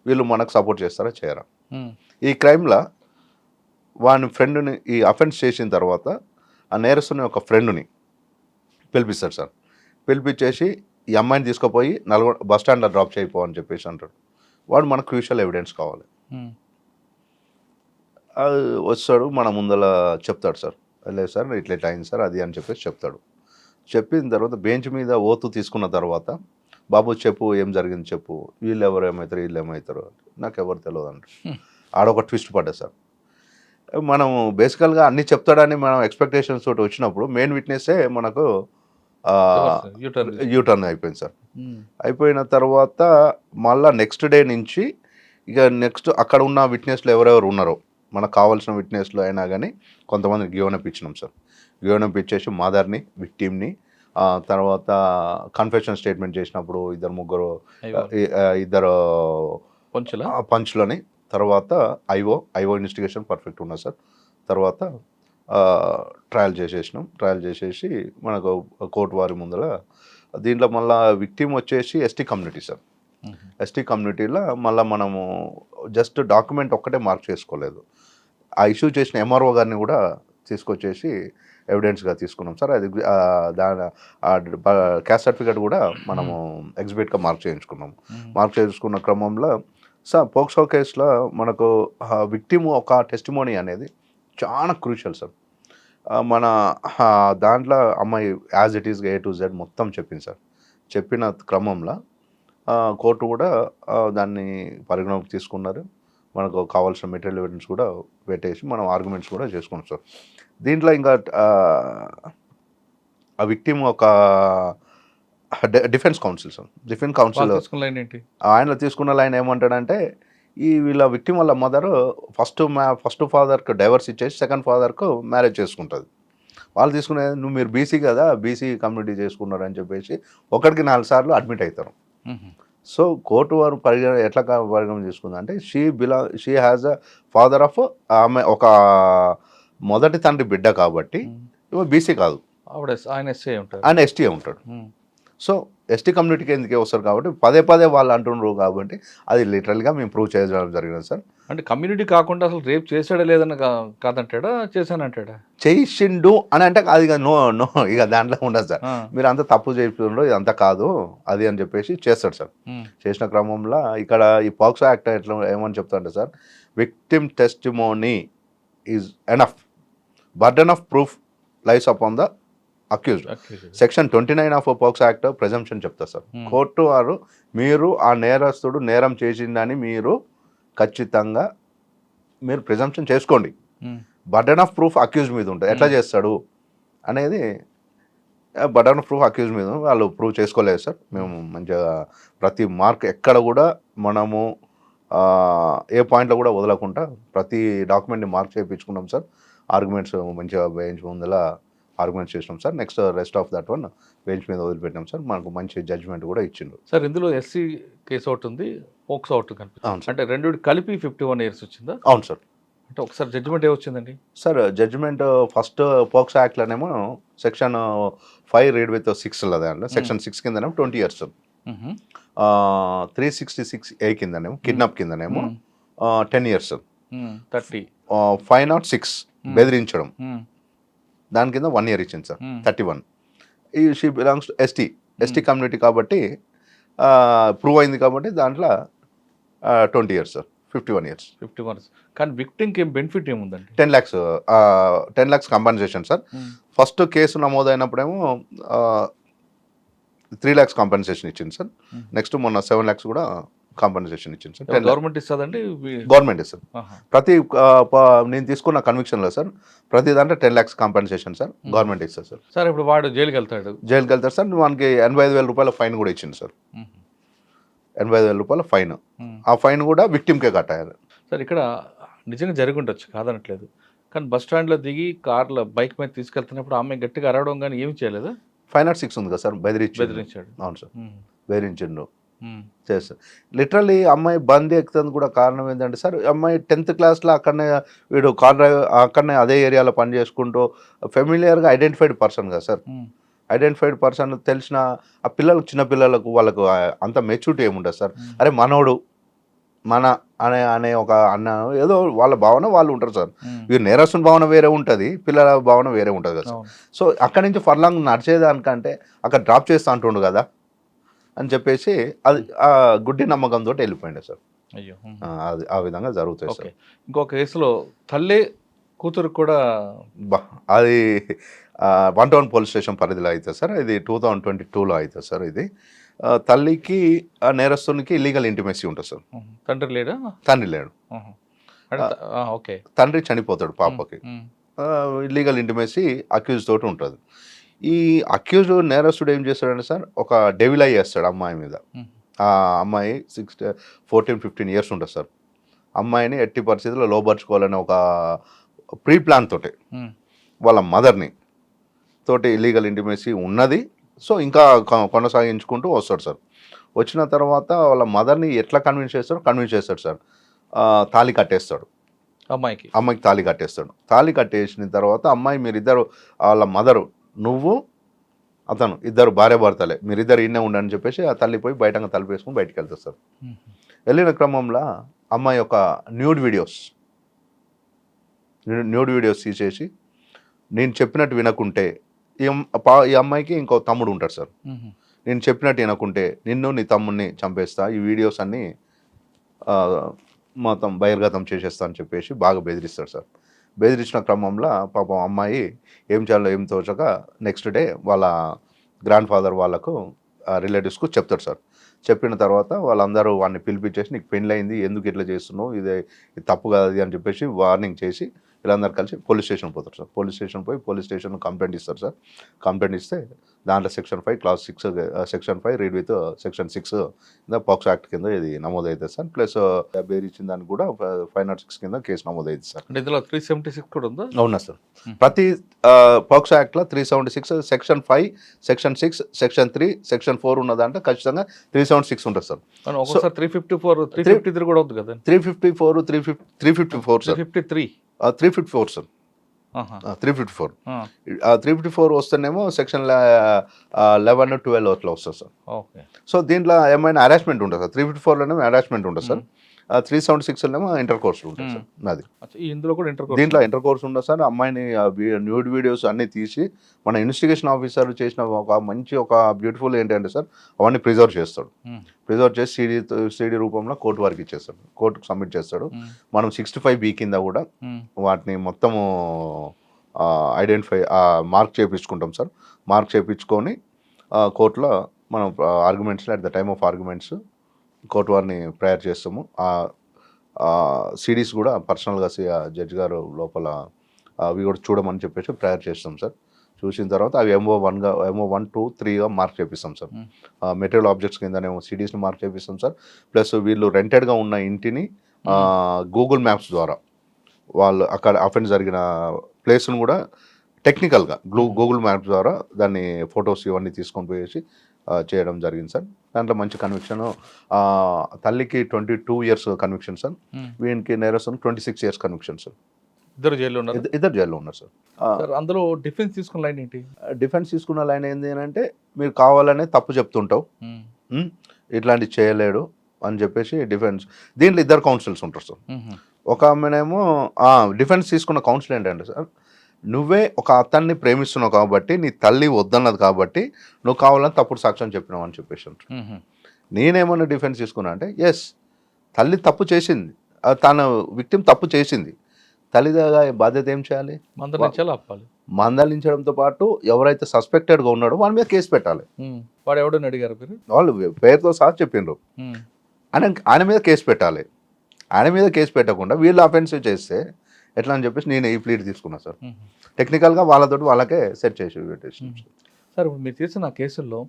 వీళ్ళు మనకు సపోర్ట్ చేస్తారా చేయరా? ఈ క్రైమ్లో వాని ఫ్రెండ్ని ఈ అఫెన్స్ చేసిన తర్వాత ఆ నేరస్తుని ఒక ఫ్రెండ్ని పిలిపిస్తాడు సార్. పిలిపించేసి ఈ అమ్మాయిని తీసుకుపోయి బస్ స్టాండ్లో డ్రాప్ చేయిపో అని చెప్పేసి అంటాడు. వాడు మనకు క్రూషియల్ ఎవిడెన్స్ కావాలి. అది వస్తాడు, మన ముందర చెప్తాడు సార్, లేదు సార్ ఇట్లా అయింది సార్ అది అని చెప్పేసి చెప్తాడు. చెప్పిన తర్వాత బెంచ్ మీద ఓతు తీసుకున్న తర్వాత, బాబు చెప్పు ఏం జరిగింది చెప్పు, వీళ్ళు ఏమవుతారు నాకు ఎవరు తెలియదు అంటారు. ఆడొక ట్విస్ట్ పడ్డది సార్. మనం బేసికల్గా అన్ని చెప్తాడని మనం ఎక్స్పెక్టేషన్స్ తోటి వచ్చినప్పుడు మెయిన్ విట్నెస్సే మనకు యూటర్న్ అయిపోయింది సార్. అయిపోయిన తర్వాత మళ్ళీ నెక్స్ట్ డే నుంచి ఇక నెక్స్ట్ అక్కడ ఉన్న విట్నెస్లు ఎవరెవరు ఉన్నారో మనకు కావాల్సిన విట్నెస్లు అయినా కానీ కొంతమంది గివెనప్ ఇచ్చినాం సార్. గివెనప్ ఇచ్చేసి మదర్ని, విక్టిమ్ని, తర్వాత కన్ఫెషన్ స్టేట్మెంట్ చేసినప్పుడు ఇద్దరు పంచులని, తర్వాత ఐఓ ఇన్వెస్టిగేషన్ పర్ఫెక్ట్ ఉన్నా సార్. తర్వాత ట్రయల్ చేసేసి మనకు కోర్టు వారి ముందర దీంట్లో మళ్ళీ విక్టిమ్ వచ్చేసి ఎస్టీ కమ్యూనిటీ సార్. ఎస్టీ కమ్యూనిటీలో మళ్ళీ మనము జస్ట్ డాక్యుమెంట్ ఒక్కటే మార్క్ చేసుకోలేదు, ఆ ఇష్యూ చేసిన ఎంఆర్ఓ గారిని కూడా తీసుకొచ్చేసి ఎవిడెన్స్గా తీసుకున్నాం సార్. అది క్యాస్ట్ సర్టిఫికేట్ కూడా మనము ఎగ్జిబిట్గా మార్క్ చేయించుకున్న క్రమంలో సార్ పోక్సో కేసులో మనకు విక్టిమ్ ఒక టెస్టిమోనీ అనేది చాలా క్రూషియల్ సార్. మన దాంట్లో అమ్మాయి యాజ్ ఇట్ ఈస్గా A to Z మొత్తం చెప్పింది సార్. చెప్పిన క్రమంలో కోర్టు కూడా దాన్ని పరిగణలోకి తీసుకున్నారు. మనకు కావాల్సిన మెటీరియల్ ఎవిడెన్స్ కూడా పెట్టేసి మనం ఆర్గ్యుమెంట్స్ కూడా చేసుకున్నాం సార్. దీంట్లో ఇంకా ఆ విక్టిమ్ ఒక defence council sir. Defence council ఆయన తీసుకున్న లైన్ ఏమంటాడంటే, ఈ వీళ్ళ విక్టిమ్ వాళ్ళ మదర్ ఫస్ట్ ఫాదర్కి డైవర్స్ ఇచ్చేసి సెకండ్ ఫాదర్కు మ్యారేజ్ చేసుకుంటుంది. వాళ్ళు తీసుకునేది నువ్వు మీరు బీసీ కదా, బీసీ కమ్యూనిటీ చేసుకున్నారని చెప్పేసి 1కి 4 సార్లు అడ్మిట్ అవుతారు. సో కోర్టు వారు ఎట్లా పరిగణన తీసుకుందంటే she has a father of ఆమె ఒక మొదటి తండ్రి బిడ్డ కాబట్టి బీసీ కాదు, ఆయన ఎస్టీ ఉంటాడు. సో ఎస్టీ కమ్యూనిటీకి ఎందుకే వస్తారు కాబట్టి పదే వాళ్ళు అంటున్నారు కాబట్టి అది లిటరల్గా మేము ప్రూవ్ చేయడం జరిగింది సార్. అంటే కమ్యూనిటీ కాకుండా అసలు రేప్ చేసాడా లేదని కాదంటాడా, చేశానంటాడా? చేసిండు అని అంటే అది నో ఇక దాంట్లో ఉండదు సార్. మీరు అంతా తప్పు చేస్తుండ్రు, ఇదంతా కాదు అది అని చెప్పేసి చేస్తాడు సార్. చేసిన క్రమంలో ఇక్కడ ఈ పాక్సో యాక్ట్ ఎట్లా ఏమని చెప్తాడంటే sir, victim testimony is enough, burden of proof lies upon the accused. Section 29 of POCSO act presumption చెప్తారు సార్. కోర్టు వారు మీరు ఆ నేరస్తుడు నేరం చేసిందని మీరు ఖచ్చితంగా మీరు ప్రిజంప్షన్ చేసుకోండి. బర్డెన్ ఆఫ్ ప్రూఫ్ అక్యూజ్ మీద ఉంటుంది, ఎట్లా చేస్తాడు అనేది బర్డెన్ ఆఫ్ ప్రూఫ్ అక్యూజ్ మీద వాళ్ళు ప్రూవ్ చేసుకోలేదు సార్. మేము మంచిగా ప్రతి మార్క్ ఎక్కడ కూడా మనము ఏ పాయింట్లో కూడా వదలకుండా ప్రతి డాక్యుమెంట్ని మార్క్ చేయించుకున్నాం సార్. ఆర్గ్యుమెంట్స్ మంచిగా బెంచ్ ముందర ఆర్గ్యుమెంట్స్ చేసినాం sir. Next rest of that one bench మీద వదిలిపెట్టినాం సార్. మనకు మంచి జడ్జిమెంట్ కూడా ఇచ్చిండు సార్. ఇందులో ఎస్సీ కేసు ఒకటి ఉంది, పోక్సో ఒకటి కనిపిస్తుంది. అంటే రెండు కలిపి 51 years వచ్చిందా? అవును సార్. అంటే ఒకసారి జడ్జిమెంట్ ఏమొచ్చిందండి? సార్ జడ్జిమెంట్ ఫస్ట్ పోక్సో యాక్ట్లోనేమో సెక్షన్ 5 రీడ్ విత్ 6 అండి. సెక్షన్ 6 కిందనేమో 20 years. 366A కిందనేమో కిడ్నాప్ కిందనేమో 10 years. 30. 506 బెదిరించడం దాని కింద 1 year ఇచ్చింది సార్. 31. ఈ she belongs to ST community కాబట్టి ప్రూవ్ అయింది కాబట్టి దాంట్లో 20 years సార్. 51 years. 51. కానీ విక్టిమ్కి ఏం బెనిఫిట్ ఏముందండి? 10 lakhs compensation sir. First case నమోదైనప్పుడేమో 3 lakhs కంపెన్సేషన్ ఇచ్చింది సార్. నెక్స్ట్ మొన్న 7 lakhs కూడా కాంపన్సేషన్ ఇచ్చింది సార్. గవర్నమెంట్ ఇస్తుందండి? గవర్నమెంట్ ఇస్తుంది. ప్రతి నేను తీసుకున్న కన్విక్షన్లో సార్ ప్రతి దాంట్లో 10 lakhs కాంపన్సేషన్ సార్ గవర్నమెంట్ ఇస్తుంది సార్. సార్ ఇప్పుడు వాడు జైలుకి వెళ్తాడు సార్. మనకి 85,000 రూపాయల ఫైన్ కూడా ఇచ్చింది సార్. 85,000 రూపాయల ఫైన్. ఆ ఫైన్ కూడా విక్టిమ్కే కట్టారు సార్. ఇక్కడ నిజంగా జరిగి ఉండొచ్చు, కాదనట్లేదు. కానీ బస్ స్టాండ్లో దిగి కార్లో బైక్ మీద తీసుకెళ్తున్నప్పుడు ఆమె గట్టిగా అరవడం కానీ ఏమి చేయలేదు? 506 ఉంది కదా సార్. బెదిరించాడు. అవును సార్, బెదిరించిండు చేస్తారు. లిటరల్లీ అమ్మాయి బందీ ఎక్కుతుంది కూడా కారణం ఏంటంటే సార్, అమ్మాయి 10th క్లాస్లో అక్కడనే వీడు కార్ డ్రైవర్ అక్కడనే అదే ఏరియాలో పని చేసుకుంటూ ఫెమిలియర్గా ఐడెంటిఫైడ్ పర్సన్ కదా సార్. ఐడెంటిఫైడ్ పర్సన్ తెలిసిన ఆ పిల్లలకు, చిన్న పిల్లలకు వాళ్ళకు అంత మెచ్యూరిటీ ఏముంటుంది సార్. అరే మనోడు మన అనే ఒక అన్న ఏదో వాళ్ళ భావన వాళ్ళు ఉంటారు సార్. వీరు నేరస్తుని భావన వేరే ఉంటుంది, పిల్లల భావన వేరే ఉంటుంది కదా సార్. సో అక్కడి నుంచి ఫర్లాంగ్ నడిచేదానికంటే అక్కడ డ్రాప్ చేస్తూ అంటుండు కదా అని చెప్పేసి అది ఆ గుడ్డి నమ్మకంతో వెళ్ళిపోయింది సార్. అయ్యో, అది ఆ విధంగా జరుగుతుంది సార్. ఇంకొక కేసులో తల్లి కూతురు కూడా అది 1 Town పోలీస్ స్టేషన్ పరిధిలో అవుతుంది సార్. ఇది 2022లో అవుతుంది సార్. ఇది తల్లికి నేరస్తునికి ఇల్లీగల్ ఇంటిమేసీ ఉంటుంది సార్. తండ్రి లేడా? తండ్రి లేడు. ఓకే. తండ్రి చనిపోతాడు పాపకి. ఇల్లీగల్ ఇంటిమేసీ అక్యూజ్ తోటి ఉంటుంది. ఈ అక్యూజ్ నేరస్తుడు ఏం చేస్తాడంటే సార్, ఒక డెవిల్ ఐ చేస్తాడు అమ్మాయి మీద. ఆ అమ్మాయి 14-15 years ఉంటుంది సార్. అమ్మాయిని ఎట్టి పరిస్థితుల్లో లోపరుచుకోవాలని ఒక ప్రీ ప్లాన్ తోటి వాళ్ళ మదర్ని తోటి ఇల్లీగల్ ఇంటిమేసీ ఉన్నది. సో ఇంకా కొనసాగించుకుంటూ వస్తాడు సార్. వచ్చిన తర్వాత వాళ్ళ మదర్ని ఎట్లా కన్విన్స్ చేస్తాడు సార్. తాళి కట్టేస్తాడు అమ్మాయికి. తాళి కట్టేస్తాడు. తాళి కట్టేసిన తర్వాత అమ్మాయి మీరిద్దరు, వాళ్ళ మదరు, నువ్వు అతను ఇద్దరు భార్యాభర్తలే, మీరిద్దరు ఇన్నే ఉండని చెప్పేసి ఆ తల్లి పోయి బయటగా తలుపేసుకుని బయటకు వెళ్తారు సార్. వెళ్ళిన క్రమంలో అమ్మాయి యొక్క న్యూడ్ వీడియోస్ తీసేసి, నేను చెప్పినట్టు వినకుంటే ఈ అమ్మాయికి ఇంకో తమ్ముడు ఉంటాడు సార్. నేను చెప్పినట్టు వినకుంటే నిన్ను నీ తమ్ముడిని చంపేస్తా, ఈ వీడియోస్ అన్నీ మొత్తం బహిర్గతం చేసేస్తా అని చెప్పేసి బాగా బెదిరిస్తాడు సార్. బెదిరించిన క్రమంలో పాపం అమ్మాయి ఏం చేయాలో ఏం తోచక నెక్స్ట్ డే వాళ్ళ గ్రాండ్ ఫాదర్ వాళ్ళకు రిలేటివ్స్కు చెప్తాడు సార్. చెప్పిన తర్వాత వాళ్ళందరూ వాడిని పిలిపించేసి, నీకు పెళ్ళయింది, ఎందుకు ఇట్లా చేస్తున్నావు, ఇది తప్పు కాదు అని చెప్పేసి వార్నింగ్ చేసి వీళ్ళందరూ కలిసి పోలీస్ స్టేషన్ పోతారు సార్. పోలీస్ స్టేషన్ పోయి పోలీస్ స్టేషన్లో కంప్లైంట్ ఇస్తారు సార్. కంప్లైంట్ ఇస్తే దాంట్లో section 5 Clause 6 section 5 read with section 6 కింద పోక్సో యాక్ట్ కింద ఇది నమోదవుతుంది సార్. ప్లస్ బెదిరించిన దానికి కూడా 506 కింద కేసు నమోదవుతుంది సార్. ఇందులో 376 కూడా ఉందా? అవునా సార్. ప్రతి పోక్సో యాక్ట్లో 376, సెక్షన్ 5, సెక్షన్ 6, సెక్షన్ 3, సెక్షన్ 4 ఉన్నదంటే ఖచ్చితంగా 376 ఉంటుంది సార్. 354, 353 కూడా ఉంది కదా? 354 సార్. 354 సార్. 354 వస్తేనేమో సెక్షన్ 11, 12 అట్లా వస్తుంది సార్. సో దీంట్లో ఏమైనా హరాస్మెంట్ ఉంటుంది సార్. 354లోనేమో హరాస్మెంట్ ఉంటుంది సార్. 376లోనేమో ఇంటర్ కోర్స్ ఉంటుంది సార్. అది ఇందులో కూడా దీంట్లో ఇంటర్ కోర్స్ ఉంటుంది సార్. అమ్మాయిని న్యూడ్ వీడియోస్ అన్నీ తీసి మన ఇన్వెస్టిగేషన్ ఆఫీసర్ చేసిన ఒక మంచి ఒక బ్యూటిఫుల్ ఏంటంటే సార్, అవన్నీ ప్రిజర్వ్ చేస్తాడు. ప్రిజర్వ్ చేసి సిడి రూపంలో కోర్టు వారికి ఇచ్చేస్తాడు, కోర్టుకు సబ్మిట్ చేస్తాడు. మనం 65B కింద కూడా వాటిని మొత్తము ఐడెంటిఫై మార్క్ చేయించుకుంటాం సార్. మార్క్ చేయించుకొని కోర్టులో మనం ఆర్గ్యుమెంట్స్లో at the time of arguments court వారిని ప్రేయర్ చేస్తాము. సిడీస్ కూడా పర్సనల్గా జడ్జి గారు లోపల అవి కూడా చూడమని చెప్పేసి ప్రేయర్ చేస్తాం సార్. చూసిన తర్వాత అవి MO1, 2, 3గా మార్క్ చేపిస్తాం సార్. మెటీరియల్ ఆబ్జెక్ట్స్ కిందనేమో సిడీస్ని మార్క్ చేపిస్తాం సార్. ప్లస్ వీళ్ళు రెంటెడ్గా ఉన్న ఇంటిని గూగుల్ మ్యాప్స్ ద్వారా వాళ్ళు అక్కడ అఫెన్స్ జరిగిన ప్లేస్ను కూడా టెక్నికల్గా గూగుల్ మ్యాప్స్ ద్వారా దాన్ని ఫొటోస్ ఇవన్నీ తీసుకొని పోయేసి చేయడం జరిగింది సార్. దాంట్లో మంచి కన్విక్షన్. తల్లికి 22 ఇయర్స్ కన్విక్షన్ సార్. వీనికి నేరస్తునికి 26 ఇయర్స్ కన్విక్షన్ సార్. ఇద్దరు జైల్లో ఉన్నారు. ఇద్దరు జైల్లో ఉన్నారు సార్. సార్ అందులో డిఫెన్స్ తీసుకున్న లైన్ ఏంటి? డిఫెన్స్ తీసుకున్న లైన్ ఏంటి అంటే, మీరు కావాలనే తప్పు చెప్తుంటావు, ఇట్లాంటివి చేయలేడు అని చెప్పేసి డిఫెన్స్. దీంట్లో ఇద్దరు కౌన్సిల్స్ ఉంటారు సార్. ఒక ఆమెనేమో డిఫెన్స్ తీసుకున్న కౌన్సిల్ ఏంటంటే సార్, నువ్వే ఒక అతన్ని ప్రేమిస్తున్నావు కాబట్టి, నీ తల్లి వద్దన్నది కాబట్టి నువ్వు కావాలని తప్పుడు సాక్ష్యం చెప్పినావు అని చెప్పేసి ఉంటారు. నేనేమన్నా డిఫెన్స్ తీసుకున్నా అంటే, ఎస్ తల్లి తప్పు చేసింది, తన విక్టిమ్ తప్పు చేసింది, తల్లిగా బాధ్యత ఏం చేయాలి? మందలించడంతో పాటు ఎవరైతే సస్పెక్టెడ్గా ఉన్నాడో వాళ్ళ మీద కేసు పెట్టాలి. వాడు ఎవడని అడిగారు మీరు? వాళ్ళు పేరుతో సహా చెప్పిండ్రు. ఆయన మీద కేసు పెట్టాలి. ఆయన మీద కేసు పెట్టకుండా వీళ్ళు అఫెన్సివ్ చేస్తే ఎట్లా అని చెప్పేసి నేను ఈ ప్లీట్ తీసుకున్నా సార్. టెక్నికల్గా వాళ్ళకే సెట్ చేసి పెట్టేసి. సార్ ఇప్పుడు మీరు తీసిన కేసుల్లో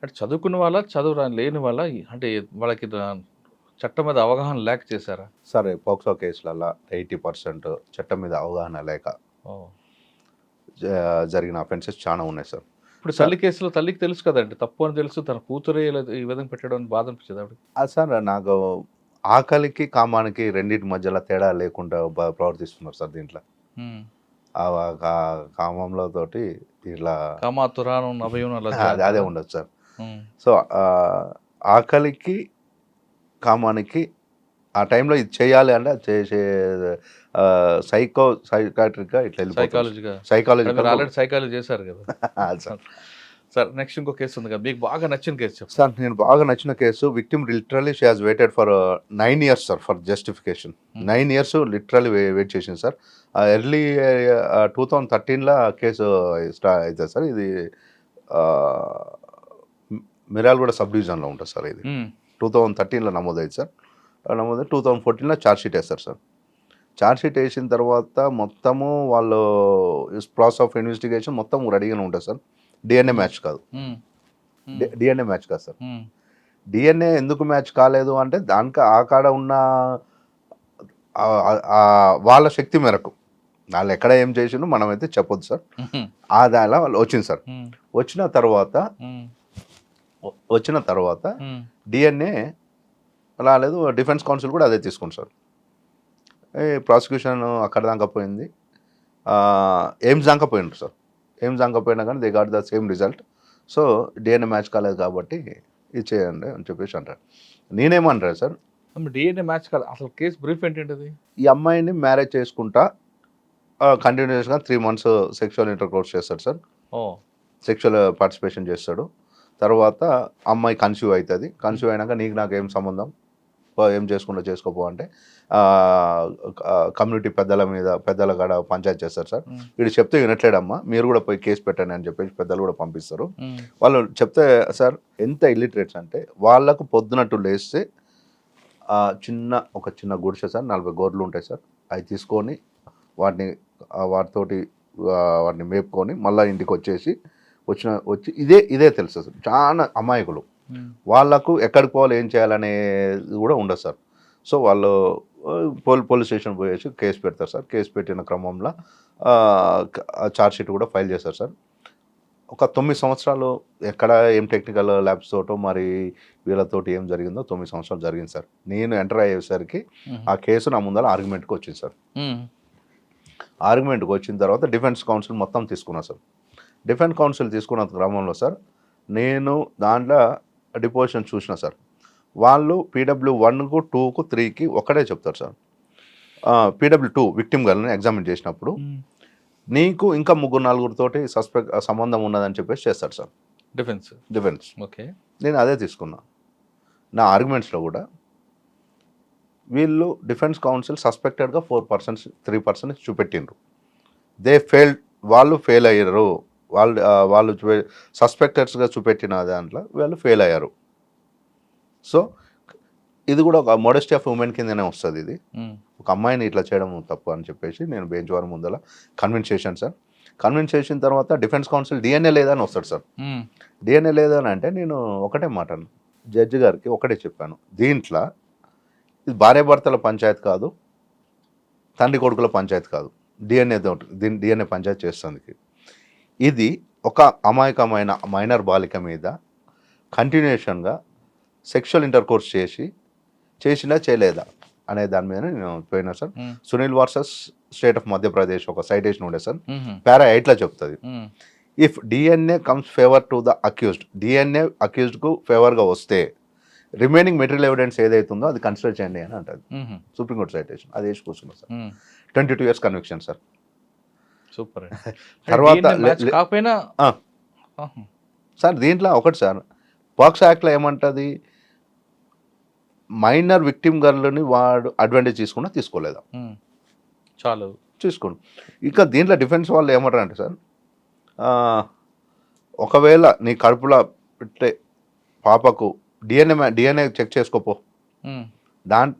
అంటే చదువుకున్న వాళ్ళ చదువు లేని వాళ్ళ అంటే వాళ్ళకి చట్టం మీద అవగాహన లేక చేశారా? సరే, పోక్సో కేసులలో 80% చట్టం మీద అవగాహన లేక జరిగిన అఫెన్సెస్ చాలా ఉన్నాయి సార్. ఇప్పుడు తల్లి కేసులో తల్లికి తెలుసు కదండి, తప్పు అని తెలుసు, తన కూతురే ఈ విధంగా పెట్టడం బాధ అనిపించదు ఆవిడ? సార్ నాకు ఆకలికి కామానికి రెండింటి మధ్యలో తేడా లేకుండా ప్రవర్తిస్తున్నారు సార్ దీంట్లో. కామంలో తోటి ఇట్లా కామాతురాను అదే ఉండదు సార్. సో ఆకలికి కామానికి ఆ టైంలో ఇది చేయాలి అంటే చేసే సైకాట్రిక్గా ఇట్లా సైకాలజీ చేశారు కదా సార్. నెక్స్ట్ ఇంకో కేసు ఉంది కదా, మీకు బాగా నచ్చిన కేసు సార్? నేను బాగా నచ్చిన case, victim literally she has waited for 9 years sir for justification. 9 years literally wait చేసింది సార్. ఎర్లీ 2013లో కేసు అవుతుంది సార్. ఇది మిర్యాలగూడ సబ్ డివిజన్లో ఉంటుంది సార్. ఇది 2013లో నమోదైంది సార్. 2014లో ఛార్జ్షీట్ వేస్తారు సార్. ఛార్జ్షీట్ వేసిన తర్వాత మొత్తము వాళ్ళు ప్రాసెస్ ఆఫ్ ఇన్వెస్టిగేషన్ మొత్తం రెడీగానే ఉంటుంది సార్. డిఎన్ఏ మ్యాచ్ కాదు. డిఎన్ఏ మ్యాచ్ కాదు సార్. డిఎన్ఏ ఎందుకు మ్యాచ్ కాలేదు అంటే, దానికి ఆ కాడ ఉన్న వాళ్ళ శక్తి మేరకు వాళ్ళు ఎక్కడ ఏం చేసిండ్రు మనమైతే చెప్పొద్దు సార్. దానిలో వాళ్ళు వచ్చింది సార్. వచ్చిన తర్వాత డిఎన్ఏ రాలేదు. డిఫెన్స్ కౌన్సిల్ కూడా అదే తీసుకుంది సార్. ప్రాసిక్యూషన్ అక్కడ దాకా పోయింది, ఎయిమ్స్ దాకా పోయిండ్రు సార్. ఎయిమ్స్ దాకా పోయినా కానీ they got the same result. So DNA match కాలేదు కాబట్టి ఇది చేయండి అని చెప్పేసి అంటారు. నేనేమంటారు సార్, డిఎన్ఏ మ్యాచ్ కాదు అసలు కేసు బ్రీఫ్ ఏంటంటే, ఈ అమ్మాయిని మ్యారేజ్ చేసుకుంటా కంటిన్యూస్గా 3 months సెక్షువల్ ఇంటర్కోర్స్ చేస్తాడు సార్. సెక్షువల్ పార్టిసిపేషన్ చేస్తాడు. తర్వాత అమ్మాయి కన్సీవ్ అవుతుంది. కన్సీవ్ అయినాక నీకు నాకు ఏం సంబంధం, ఏం చేసుకుంటా చేసుకోపో అంటే కమ్యూనిటీ పెద్దల కాడ పంచాయతీ చేస్తారు సార్. వీడు చెప్తే వినట్లేడమ్మా, మీరు కూడా పోయి కేసు పెట్టండి అని చెప్పేసి పెద్దలు కూడా పంపిస్తారు. వాళ్ళు చెప్తే సార్ ఎంత ఇల్లిటరేట్స్ అంటే, వాళ్ళకు పొద్దునట్టు లేస్తే ఒక చిన్న గుడిసె సార్, 40 గోర్లు ఉంటాయి సార్. అవి తీసుకొని వాటిని మేపుకొని మళ్ళీ ఇంటికి వచ్చి ఇదే తెలుసు సార్. చాలా అమాయకులు, వాళ్ళకు ఎక్కడికి పోవాలి ఏం చేయాలనేది కూడా ఉండదు సార్. సో వాళ్ళు పోలీస్ స్టేషన్ పోయేసి కేసు పెడతారు సార్. కేసు పెట్టిన క్రమంలో ఛార్జ్షీట్ కూడా ఫైల్ చేస్తారు సార్. ఒక 9 సంవత్సరాలు ఎక్కడ ఏం టెక్నికల్ ల్యాబ్స్ తోటో మరి వీళ్ళతోటి ఏం జరిగిందో 9 సంవత్సరాలు జరిగింది సార్. నేను ఎంటర్ అయ్యేసరికి ఆ కేసు నా ముందర ఆర్గ్యుమెంట్కి వచ్చింది సార్. ఆర్గ్యుమెంట్కి వచ్చిన తర్వాత డిఫెన్స్ కౌన్సిల్ మొత్తం తీసుకున్నా సార్. డిఫెన్స్ కౌన్సిల్ తీసుకున్న క్రమంలో సార్ నేను దాంట్లో డిపోజిషన్ చూసిన సార్. వాళ్ళు PW1కు 2కు 3కి ఒకటే చెప్తారు సార్. PW2 విక్టిమ్ గర్ల్ని ఎగ్జామిన్ చేసినప్పుడు నీకు ఇంకా 3-4 తోటి సంబంధం ఉన్నదని చెప్పేసి చేస్తాడు సార్ డిఫెన్స్. ఓకే, నేను అదే తీసుకున్నా. నా ఆర్గ్యుమెంట్స్లో కూడా వీళ్ళు డిఫెన్స్ కౌన్సిల్ సస్పెక్టెడ్గా 4%, 3% చూపెట్టిండ్రు. వాళ్ళు ఫెయిల్ అయ్యారు. వాళ్ళు సస్పెక్టెడ్స్గా చూపెట్టిన దాంట్లో వాళ్ళు ఫెయిల్ అయ్యారు. సో ఇది కూడా ఒక మోడెస్టీ ఆఫ్ ఉమెన్ కిందనే వస్తుంది. ఇది ఒక అమ్మాయిని ఇట్లా చేయడం తప్పు అని చెప్పేసి నేను బెంచ్ వారి ముందర కన్విన్స్ చేశాను సార్. కన్విన్స్ చేసిన తర్వాత డిఫెన్స్ కౌన్సిల్ డిఎన్ఏ లేదని వస్తాడు సార్. డిఎన్ఏ లేదని అంటే నేను ఒకటే మాట జడ్జి గారికి ఒకటే చెప్పాను, దీంట్లో ఇది భార్యాభర్తల పంచాయతీ కాదు, తండ్రి కొడుకుల పంచాయతీ కాదు, డిఎన్ఏ పంచాయతీ చేస్తుంది. ఇది ఒక అమాయకమైన మైనర్ బాలిక మీద కంటిన్యూషన్గా సెక్షువల్ ఇంటర్కోర్స్ చేసినా చేయలేదా అనే దాని మీద నేను పోయినా sir. Sunil versus state of Madhya Pradesh ఒక సైటేషన్ ఉండే సార్. పారా 8లో చెప్తుంది, if DNA comes favour to the accused, DNA అక్యూజ్డ్కు ఫేవర్గా వస్తే రిమైనింగ్ మెటీరియల్ ఎవిడెన్స్ ఏదైతుందో అది కన్సిడర్ చేయండి అని అంటుంది సుప్రీంకోర్టు సైటేషన్. అది వేసి కూర్చున్నాం sir. 22 years conviction sir. Super. తర్వాత కాకపోయినా సార్ దీంట్లో ఒకటి సార్, పాక్సో యాక్ట్లో ఏమంటుంది, మైనర్ విక్టిమ్ గర్ల్ని వాడు అడ్వాంటేజ్ తీసుకున్నా తీసుకోలేదా, చాలు తీసుకోండి. ఇంకా దీంట్లో డిఫెన్స్ వాళ్ళు ఏమంటారు అంటే సార్, ఒకవేళ నీ కడుపులో పెట్టే పాపకు డిఎన్ఏ చెక్ చేసుకోపో,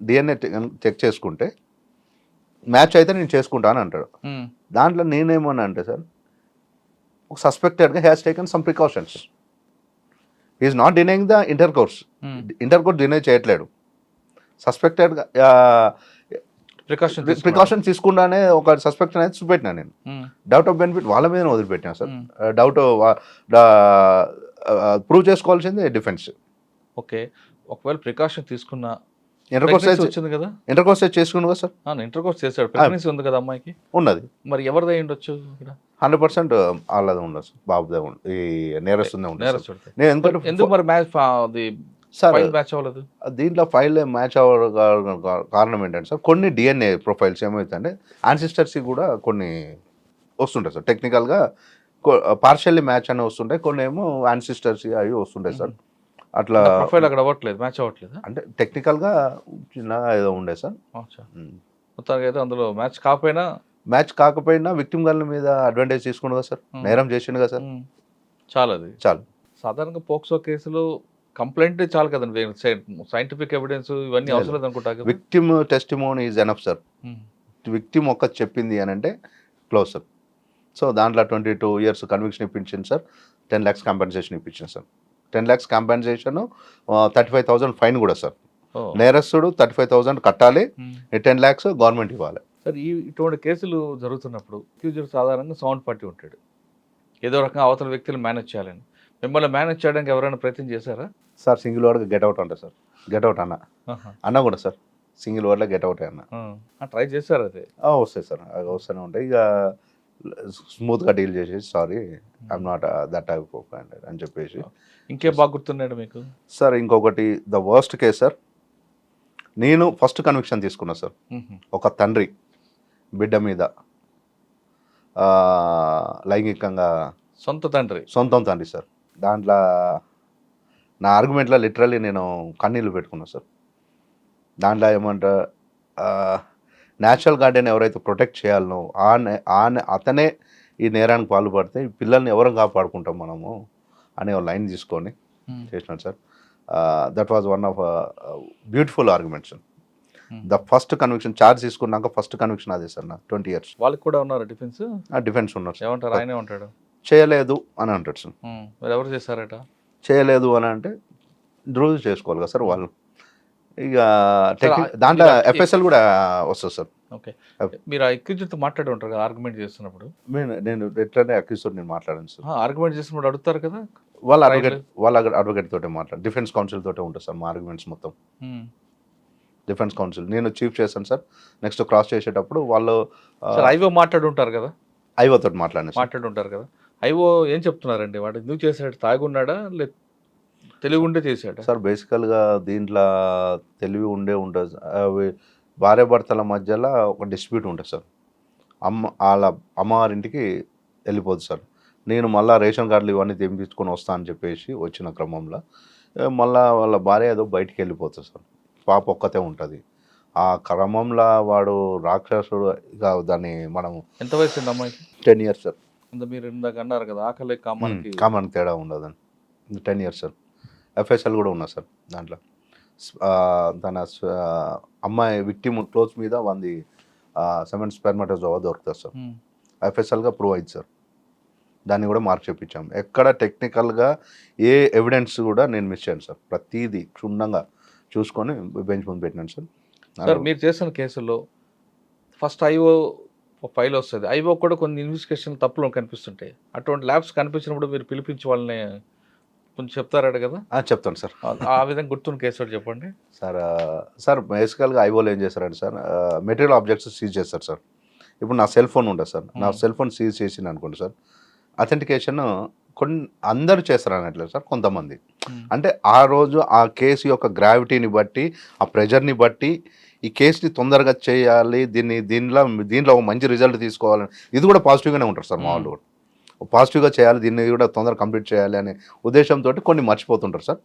డిఎన్ఏ చెక్ చేసుకుంటే మ్యాచ్ అయితే నేను చేసుకుంటాను అంటాడు. దాంట్లో నేనేమన్నా అంటే సార్, ఒక సస్పెక్టెడ్గా has taken some precautions, is not denying the intercourse deny చేయట్లేడు, సస్పెక్టెడ్గా ప్రికాషన్ తీసుకుండానే ఒక సస్పెక్ట్ అనేది చూపెట్టినా నేను. డౌట్ ఆఫ్ బెనిఫిట్ వాళ్ళ మీద వదిలిపెట్టినా సార్. డౌట్ ప్రూవ్ చేసుకోవాల్సింది డిఫెన్స్. ఓకే, ఒకవేళ ప్రికాషన్ తీసుకున్నా ఇంటర్కోర్స్ వచ్చింది కదా, ఇంటర్కోర్స్ చేసుకున్నా కదా సార్. ఇంటర్కోర్స్ చేశాడు, ప్రెగ్నెన్సీ ఉంది కదా అమ్మాయికి, ఉన్నది. మరి ఎవరిదై ఉండొచ్చు? 100% వాళ్ళది ఉండదు, బాబుదే ఉండదు, ఈ నేరస్తుందే ఉండదు. నేను ఎందుకు మరి మ్యాచ్ మ్యాచ్ అవ్వలేదు? దీంట్లో ఫైల్ మ్యాచ్ అవ్వడం కారణం ఏంటంటే సార్, కొన్ని డిఎన్ఏ ప్రొఫైల్స్ ఏమవుతుందంటే యాన్సిస్టర్స్కి కూడా కొన్ని వస్తుంటాయి సార్. టెక్నికల్గా పార్షియల్లీ మ్యాచ్ అని వస్తుంటాయి, కొన్ని ఏమో యాన్సిస్టర్స్ అవి వస్తుంటాయి సార్. అట్లా ప్రొఫైల్ అక్కడ అవ్వట్లేదు, మ్యాచ్ అవ్వట్లేదు అంటే టెక్నికల్గా చిన్న ఏదో ఉండే సార్. మొత్తానికి అయితే అందులో మ్యాచ్ కాకపోయినా విక్టిమ్ గర్ల్ మీద అడ్వాంటేజ్ తీసుకుండు కదా సార్, నేరం చేసిండు కదా సార్. చాలు, అది చాలు. సాధారణంగా పోక్సో కేసులో కంప్లైంట్ చాలు కదండి, సైంటిఫిక్ ఎవిడెన్స్ ఇవన్నీ అవసరం లేదు అనుకుంటా. Victim testimony is enough sir. Victim ఒక్క చెప్పింది అని అంటే క్లోజ్ సార్. సో దాంట్లో 22 years కన్విక్షన్ ఇప్పించింది సార్, 10 lakhs కాంపెన్సేషన్ ఇప్పించింది సార్. 10 lakhs కాంపెన్సేషన్, 35,000 ఫైన్ కూడా సార్. నేరస్తుడు 35,000 కట్టాలి, 10 lakhs గవర్నమెంట్ ఇవ్వాలి సార్. ఇటువంటి కేసులు జరుగుతున్నప్పుడు అక్యూజర్ సాధారణంగా సౌండ్ పార్టీ ఉంటాడు, ఏదో రకంగా అవతల వ్యక్తులు మేనేజ్ చేయాలని. మిమ్మల్ని మేనేజ్ చేయడానికి ఎవరైనా ప్రయత్నం చేశారా సార్? సింగిల్ వర్డ్గా గెట్అవుట్ అంట సార్, గెట్అవుట్ అన్న కూడా సార్, సింగిల్ వర్డ్లో గెట్అవుట్ అన్న ట్రై చేశారు. అదే వస్తాయి సార్, అవి వస్తూనే ఉంటాయి. ఇక స్మూత్గా డీల్ చేసేసి sorry I'm not that type of అని చెప్పేసి. ఇంకే బాగా గుర్తున్నాడు మీకు సార్? ఇంకొకటి ద వర్స్ట్ కేస్ సార్, నేను ఫస్ట్ కన్విక్షన్ తీసుకున్నా సార్. ఒక తండ్రి బిడ్డ మీద లైంగికంగా, సొంతం తండ్రి సార్. దాంట్లో నా ఆర్గ్యుమెంట్లో లిటరల్లీ నేను కన్నీళ్ళు పెట్టుకున్నాను సార్. దాంట్లో ఏమంటా, న్యాచురల్ గార్డెన్ ఎవరైతే ప్రొటెక్ట్ చేయాలనో అతనే ఈ నేరానికి పాల్పడితే ఈ పిల్లల్ని ఎవరు కాపాడుకుంటాం మనము అనే లైన్ తీసుకొని చేసినాడు sir. That was one of beautiful arguments. The first conviction charge తీసుకున్నాక ఫస్ట్ కన్విక్షన్ అదే సార్. నా 20 years వాళ్ళకి కూడా ఉన్నారు డిఫెన్స్ ఉన్నారు. ఏమంటారు? ఆయనే ఉంటాడు, చేయలేదు అని అంటాడు సార్. ఎవరు చేశారట? చేయలేదు అని అంటే రుజువు చేసుకోవాలి కదా సార్ వాళ్ళు. ఇక దాంట్లో ఎఫ్ఎస్ఎల్ కూడా వస్తుంది సార్. ఓకే, మీరు ఆ అక్యూజ్తో మాట్లాడి ఉంటారు కదా ఆర్గ్యుమెంట్ చేస్తున్నప్పుడు? నేను ఎట్లనే అక్యూజ్తో నేను మాట్లాడాను సార్. ఆర్గ్యుమెంట్ చేసినప్పుడు అడుగుతారు కదా, వాళ్ళ అడ్వకేట్ తోటే మాట్లాడు, డిఫెన్స్ కౌన్సిల్ తోటే ఉంటుంది సార్ మా ఆర్గ్యుమెంట్స్ మొత్తం. డిఫెన్స్ కౌన్సిల్ నేను చీఫ్ చేశాను సార్. నెక్స్ట్ క్రాస్ చేసేటప్పుడు వాళ్ళు ఐవో మాట్లాడి ఉంటారు కదా, ఐవోతో మాట్లాడి ఉంటారు కదా. ఐవో ఏం చెప్తున్నారండి? వాడు ఎందుకు చేశాడు? తాగున్నాడా లేదు తెలివి ఉండే చేశాడు సార్? బేసికల్గా దీంట్లో తెలివి ఉంటుంది. అవి భార్య భర్తల మధ్యలో ఒక డిస్ప్యూట్ ఉంటుంది సార్. వాళ్ళ అమ్మవారింటికి వెళ్ళిపోతుంది సార్. నేను మళ్ళీ రేషన్ కార్డులు ఇవన్నీ తెంపించుకొని వస్తా అని చెప్పేసి వచ్చిన క్రమంలో మళ్ళీ వాళ్ళ భార్య ఏదో బయటికి వెళ్ళిపోతుంది సార్. పాప ఒక్కతే ఉంటుంది. ఆ క్రమంలో వాడు రాక్షసుడు. ఇక దాన్ని మనం ఎంత వయసు అండి అమ్మాయికి? 10 years సార్. మీరు ఇందాక అన్నారు కదా ఆకలి కామన్ తేడా ఉండదని. 10 years సార్. ఎఫ్ఎస్ఎల్ కూడా ఉన్నా సార్. దాంట్లో తన అమ్మాయి విక్టిమ్ క్లోజ్ మీద 7 spermatozoa దొరుకుతుంది సార్. ఎఫ్ఎస్ఎల్గా ప్రూవ్ అయింది సార్. దాన్ని కూడా మార్క్ చేయించాం. ఎక్కడ టెక్నికల్గా ఏ ఎవిడెన్స్ కూడా నేను మిస్ చేయను సార్. ప్రతిదీ క్షుణ్ణంగా చూసుకొని బెంచ్ ముందు పెట్టినాను సార్. సార్ మీరు చేసిన కేసుల్లో ఫస్ట్ ఐఓ ఫైల్ వస్తుంది, ఐఓ కూడా కొన్ని ఇన్వెస్టిగేషన్ తప్పులు కనిపిస్తుంటాయి. అటువంటి ల్యాబ్స్ కనిపించినప్పుడు మీరు పిలిపించి వాళ్ళని కొంచెం చెప్తారట కదా, చెప్తాను సార్. ఆ విధంగా గుర్తున్న కేసు ఒకటి చెప్పండి సార్ సార్ బేసికల్గా ఐఓలు ఏం చేస్తారంటే సార్, మెటీరియల్ ఆబ్జెక్ట్స్ సీజ్ చేస్తారు సార్. ఇప్పుడు నా సెల్ ఫోన్ ఉంటుంది సార్, నా సెల్ ఫోన్ సీజ్ చేసింది అనుకోండి సార్, అథెంటికేషన్ కొన్ని అందరూ చేస్తారు అనట్లేదు సార్, కొంతమంది. అంటే ఆ రోజు ఆ కేసు యొక్క గ్రావిటీని బట్టి, ఆ ప్రెజర్ని బట్టి ఈ కేసుని తొందరగా చేయాలి, దీంట్లో ఒక మంచి రిజల్ట్ తీసుకోవాలని ఇది కూడా పాజిటివ్గానే ఉంటారు సార్ మా వాళ్ళు కూడా. పాజిటివ్గా చేయాలి, దీన్ని కూడా తొందరగా కంప్లీట్ చేయాలి అనే ఉద్దేశంతో కొన్ని మర్చిపోతుంటారు సార్.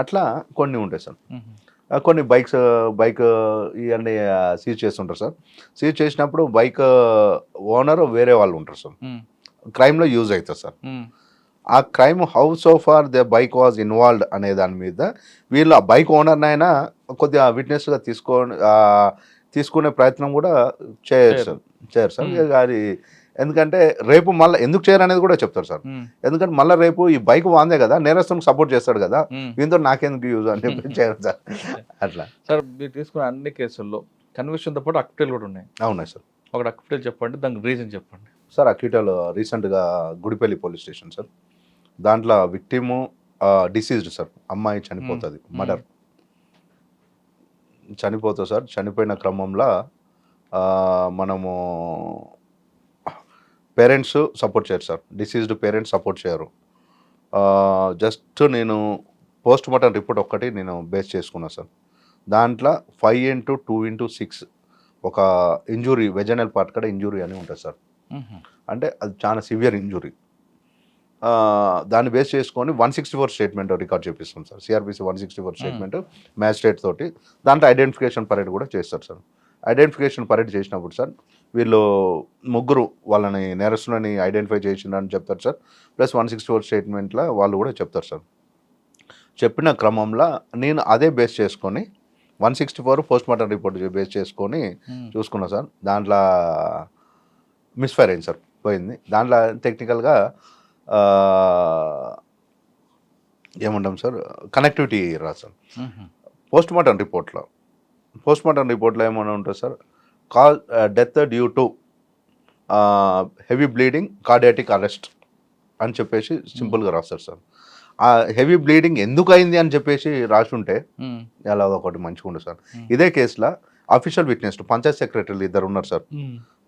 అట్లా కొన్ని ఉంటాయి సార్. కొన్ని బైక్ ఇవన్నీ సీజ్ చేస్తుంటారు సార్. సీజ్ చేసినప్పుడు బైక్ ఓనర్ వేరే వాళ్ళు ఉంటారు సార్, క్రైమ్లో యూజ్ అవుతుంది సార్. ఆ crime how so for the bike was involved అనే దాని మీద వీళ్ళు ఆ బైక్ ఓనర్నైనా కొద్దిగా విట్నెస్గా తీసుకునే ప్రయత్నం కూడా చేయరు సార్. అది ఎందుకంటే రేపు మళ్ళీ ఎందుకు చేయరు అనేది కూడా చెప్తారు సార్. ఎందుకంటే మళ్ళీ రేపు ఈ బైక్ వాందే కదా, నేరస్తునికి సపోర్ట్ చేస్తాడు కదా, దీంతో నాకెందుకు యూజ్ అని చెప్పి చేయరు సార్. అట్లా సార్ మీరు తీసుకున్న అన్ని కేసుల్లో కన్విక్షన్తో పాటు అక్విటల్ కూడా ఉన్నాయి. అవునా సార్? ఒకటి అక్విటల్ చెప్పండి, దానికి రీజన్ చెప్పండి సార్. అక్విటల్ రీసెంట్గా గుడిపల్లి పోలీస్ స్టేషన్ సార్, దాంట్లో విక్టిము డిసీజ్డ్ సార్, అమ్మాయి చనిపోతుంది, మర్డర్ చనిపోతుంది సార్. చనిపోయిన క్రమంలో మనము పేరెంట్స్ సపోర్ట్ చేయరు సార్, డిసీజ్డ్ పేరెంట్స్ సపోర్ట్ చేయరు. జస్ట్ నేను పోస్ట్ మార్టం రిపోర్ట్ ఒక్కటి నేను బేస్ చేసుకున్నా సార్. దాంట్లో 5x2x6 ఒక ఇంజురీ, వెజనల్ పార్ట్ కూడా ఇంజురీ అని ఉంటుంది సార్. అంటే అది చాలా సివియర్ ఇంజురీ. దాన్ని బేస్ చేసుకొని 164 స్టేట్మెంట్ రికార్డ్ చేపిస్తాం సార్. సిఆర్పిసి 164 స్టేట్మెంట్ మ్యాజిస్ట్రేట్ తోటి. దాంట్లో ఐడెంటిఫికేషన్ పరేడ్ కూడా చేస్తారు సార్. ఐడెంటిఫికేషన్ పరేడ్ చేసినప్పుడు సార్ వీళ్ళు ముగ్గురు వాళ్ళని నేరస్తులని ఐడెంటిఫై చేసిందని చెప్తారు సార్. ప్లస్ 164 స్టేట్మెంట్లో వాళ్ళు కూడా చెప్తారు సార్. చెప్పిన క్రమంలో నేను అదే బేస్ చేసుకొని 164 పోస్ట్ మార్టం రిపోర్ట్ బేస్ చేసుకొని చూసుకున్నా సార్. దాంట్లో మిస్ఫైర్ అయింది సార్, పోయింది. దాంట్లో టెక్నికల్గా ఏముంటాం సార్, కనెక్టివిటీ రాదు సార్. పోస్ట్ మార్టం రిపోర్ట్లో ఏమైనా ఉంటుంది sir, death due to heavy bleeding, cardiac arrest అని చెప్పేసి సింపుల్గా రాస్తారు సార్. ఆ హెవీ బ్లీడింగ్ ఎందుకు అయింది అని చెప్పేసి రాసుంటే ఎలా ఒకటి మంచిగా ఉండదు సార్. ఇదే కేసులో అఫీషియల్ విట్నెస్ పంచాయత్ సెక్రటరీలు ఇద్దరు ఉన్నారు సార్,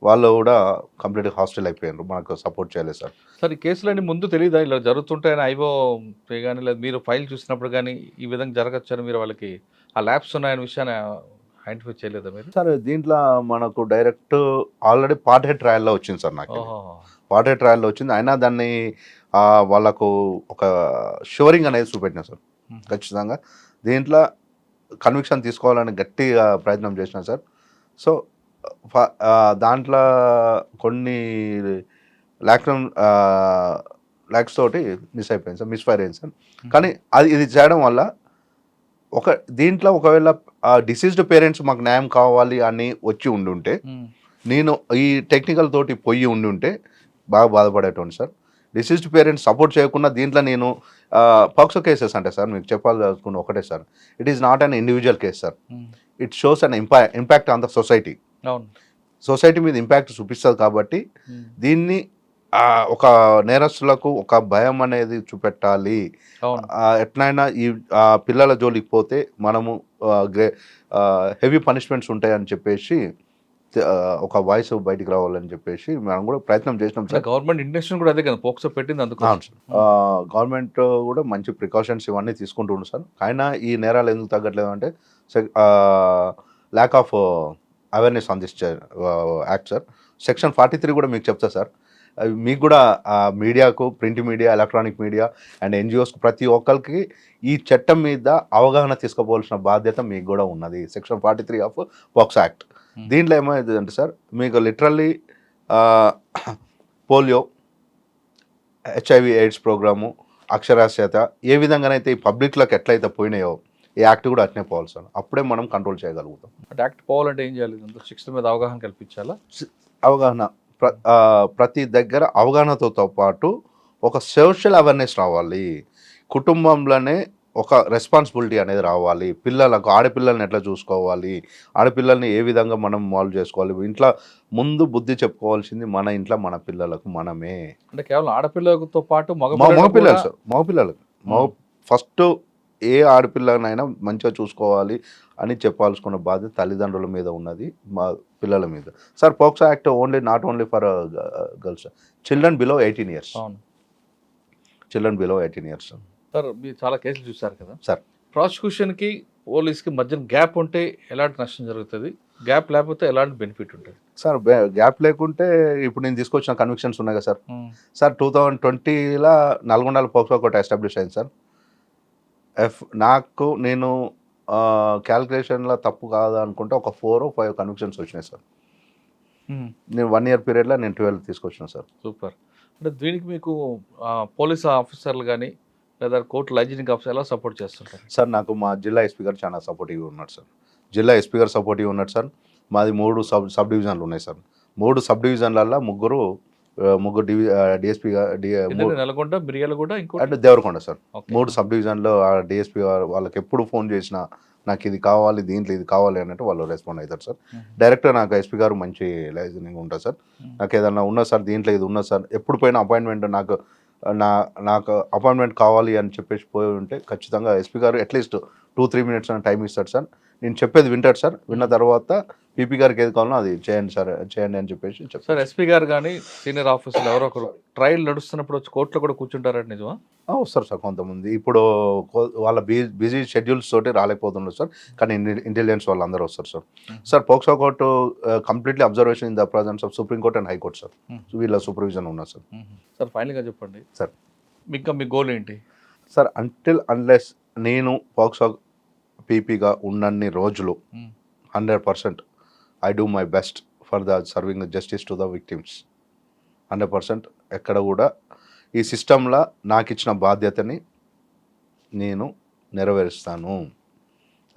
వాళ్ళు కూడా కంప్లీట్గా హాస్టల్ అయిపోయారు, మనకు సపోర్ట్ చేయలేదు సార్. సార్ ఈ కేసులన్నీ ముందు తెలియదా ఇలా జరుగుతుంటాయని ఐవో కానీ లేదు మీరు ఫైల్ చూసినప్పుడు కానీ ఈ విధంగా జరగచ్చని మీరు వాళ్ళకి ఆ ల్యాబ్స్ ఉన్నాయనే విషయాన్ని ఐడెంటిఫై చేయలేదా మీరు? సార్ దీంట్లో మనకు డైరెక్ట్ ఆల్రెడీ పార్ట్ హెడ్ ట్రయల్లో వచ్చింది సార్, నాకు పార్ట్ హెడ్ ట్రయల్లో వచ్చింది. అయినా దాన్ని వాళ్ళకు ఒక షోరింగ్ అనేది చూపెట్టినా సార్. ఖచ్చితంగా దీంట్లో కన్విక్షన్ తీసుకోవాలని గట్టిగా ప్రయత్నం చేసిన సార్. సో దాంట్లో కొన్ని ల్యాక్స్ తోటి మిస్ అయిపోయింది సార్, మిస్ఫైర్ అయింది సార్. కానీ ఇది చేయడం వల్ల దీంట్లో ఒకవేళ డిసీజ్డ్ పేరెంట్స్ మాకు న్యాయం కావాలి అని వచ్చి ఉండుంటే, నేను ఈ టెక్నికల్ తోటి పొయ్యి ఉండుంటే బాగా బాధపడేటోండి సార్. డిసీజ్డ్ పేరెంట్స్ సపోర్ట్ చేయకుండా దీంట్లో నేను పాక్సో కేసెస్ అంటే సార్ మీకు చెప్పాల్సుకున్న ఒకటే sir, it is not an individual case sir, it shows an impact on the society. Society మీద ఇంపాక్ట్ చూపిస్తుంది కాబట్టి దీన్ని ఒక నేరస్తులకు ఒక భయం అనేది చూపెట్టాలి. ఎట్లయినా ఈ పిల్లల జోలికి పోతే మనము హెవీ పనిష్మెంట్స్ ఉంటాయని చెప్పేసి ఒక వాయిస్ బయటికి రావాలని చెప్పేసి మనం కూడా ప్రయత్నం చేసినాం సార్. గవర్నమెంట్ ఇంటెన్షన్ కూడా అదే కదా, పోక్సో పెట్టింది అందుకు. గవర్నమెంట్ కూడా మంచి ప్రికాషన్స్ ఇవన్నీ తీసుకుంటుండు సార్. అయినా ఈ నేరాలు ఎందుకు తగ్గట్లేదు అంటే lack of awareness on this act sir. Section 43 కూడా మీకు చెప్తా సార్, మీకు కూడా మీడియాకు, print media, electronic media and ఎన్జిఓస్కు ప్రతి ఒక్కరికి ఈ చట్టం మీద అవగాహన తీసుకోవాల్సిన బాధ్యత మీకు కూడా ఉన్నది. Section 43 of POCSO act. దీంట్లో ఏమైందంటే సార్, మీకు literally polio, HIV AIDS programme, అక్షరాస్యత ఏ విధంగానైతే ఈ పబ్లిక్లోకి ఎట్లయితే పోయినాయో ఈ యాక్ట్ కూడా అట్నే పోవాలి సార్. అప్పుడే మనం కంట్రోల్ చేయగలుగుతాం. అంటే యాక్ట్ పోవాలంటే ఏం చేయాలి? శిక్షణ మీద అవగాహన కల్పించాలా? అవగాహన ప్రతి దగ్గర అవగాహనతో పాటు ఒక సోషల్ అవేర్నెస్ రావాలి. కుటుంబంలోనే ఒక రెస్పాన్సిబిలిటీ అనేది రావాలి. పిల్లలకు, ఆడపిల్లల్ని ఎట్లా చూసుకోవాలి, ఆడపిల్లల్ని ఏ విధంగా మనం మాల్వ్ చేసుకోవాలి. ఇంట్లో ముందు బుద్ధి చెప్పుకోవాల్సింది మన ఇంట్లో మన పిల్లలకు మనమే. అంటే కేవలం ఆడపిల్లలతో పాటు మగపిల్లలు సార్, ఫస్ట్ ఏ ఆడపిల్లనైనా మంచిగా చూసుకోవాలి అని చెప్పాల్సుకున్న బాధ్యత తల్లిదండ్రుల మీద ఉన్నది, మా పిల్లల మీద. Sir POCSO act not only for girls, children below 18 years. అవును చిల్డ్రన్ బిలో 18 ఇయర్స్. సార్, మీరు చాలా కేసులు చూసారు కదా సార్. ప్రాసిక్యూషన్కి పోలీస్కి మధ్యన గ్యాప్ ఉంటే ఎలాంటి నష్టం జరుగుతుంది, గ్యాప్ లేకపోతే ఎలాంటి బెనిఫిట్ ఉంటుంది? సార్ గ్యాప్ లేకుంటే ఇప్పుడు నేను తీసుకొచ్చిన కన్విక్షన్స్ ఉన్నాయి కదా సార్. సార్ 2020లో నల్గొండలో పోక్సో కోర్ట్ ఎస్టాబ్లిష్ అయింది సార్. నేను క్యాల్కులేషన్లో తప్పు కాదు అనుకుంటే ఒక 4 or 5 కన్విక్షన్స్ వచ్చినాయి సార్. నేను 1 year పీరియడ్లో నేను 12 తీసుకొచ్చాను సార్. సూపర్. అంటే దీనికి మీకు పోలీస్ ఆఫీసర్లు కానీ లేదా కోర్టు లైజనింగ్ ఆఫీసర్ ఎలా సపోర్ట్ చేస్తుంటారు? సార్ నాకు మా జిల్లా ఎస్పీ గారు చాలా సపోర్టివ్గా ఉన్నాడు సార్. జిల్లా ఎస్పీ గారు సపోర్టివ్గా ఉన్నాడు సార్. మాది 3 సబ్ డివిజన్లు ఉన్నాయి సార్. 3 సబ్ డివిజన్లలో ముగ్గురు డిఎస్పీ నల్గొండ, మిర్యాలగూడ, ఇంకో అంటే దేవరకొండ సార్. 3 సబ్ డివిజన్లో డిఎస్పీ వాళ్ళకి ఎప్పుడు ఫోన్ చేసినా నాకు ఇది కావాలి, దీంట్లో ఇది కావాలి అన్నట్టు వాళ్ళు రెస్పాండ్ అవుతారు సార్. డైరెక్ట్గా నాకు ఎస్పీ గారు మంచి లైజనింగ్ ఉంటుంది సార్. నాకు ఏదన్నా ఉన్నా సార్, దీంట్లో ఇది ఉన్నా సార్, ఎప్పుడు పోయిన అపాయింట్మెంట్ నాకు అపాయింట్మెంట్ కావాలి అని చెప్పేసి పోయి ఉంటే ఖచ్చితంగా ఎస్పీ గారు అట్లీస్ట్ 2-3 minutes అని టైం ఇస్తాడు సార్. నేను చెప్పేది వింటాడు సార్. విన్న తర్వాత పీపీ గారికి ఏది కావాలో అది చేయండి సార్, చేయండి అని చెప్పేసి చెప్తారు సార్. ఎస్పీ గారు కానీ సీనియర్ ఆఫీసర్లు ఎవరో ఒకరు ట్రయల్ నడుస్తున్నప్పుడు వచ్చి కోర్టులో కూడా కూర్చుంటారంటే నిజమా? వస్తారు సార్ కొంతమంది. ఇప్పుడు వాళ్ళ బిజీ షెడ్యూల్స్ తోటి రాలేకపోతున్నారు సార్, కానీ ఇంటెలిజెన్స్ వాళ్ళు అందరూ వస్తారు sir. Sir POCSO court completely observation in the presence of supreme court and high court sir. వీళ్ళ సూపర్విజన్ ఉన్నారు సార్. సార్ ఫైనల్గా చెప్పండి సార్, ఇంకా మీ గోల్ ఏంటి సార్? అన్లెస్ నేను పోక్సో పీపీగా ఉన్నన్ని రోజులు 100% I do my best for the serving the justice to the victims. 100% ఎక్కడ కూడా ఈ సిస్టంలో నాకు ఇచ్చిన బాధ్యతని నేను నెరవేరుస్తాను.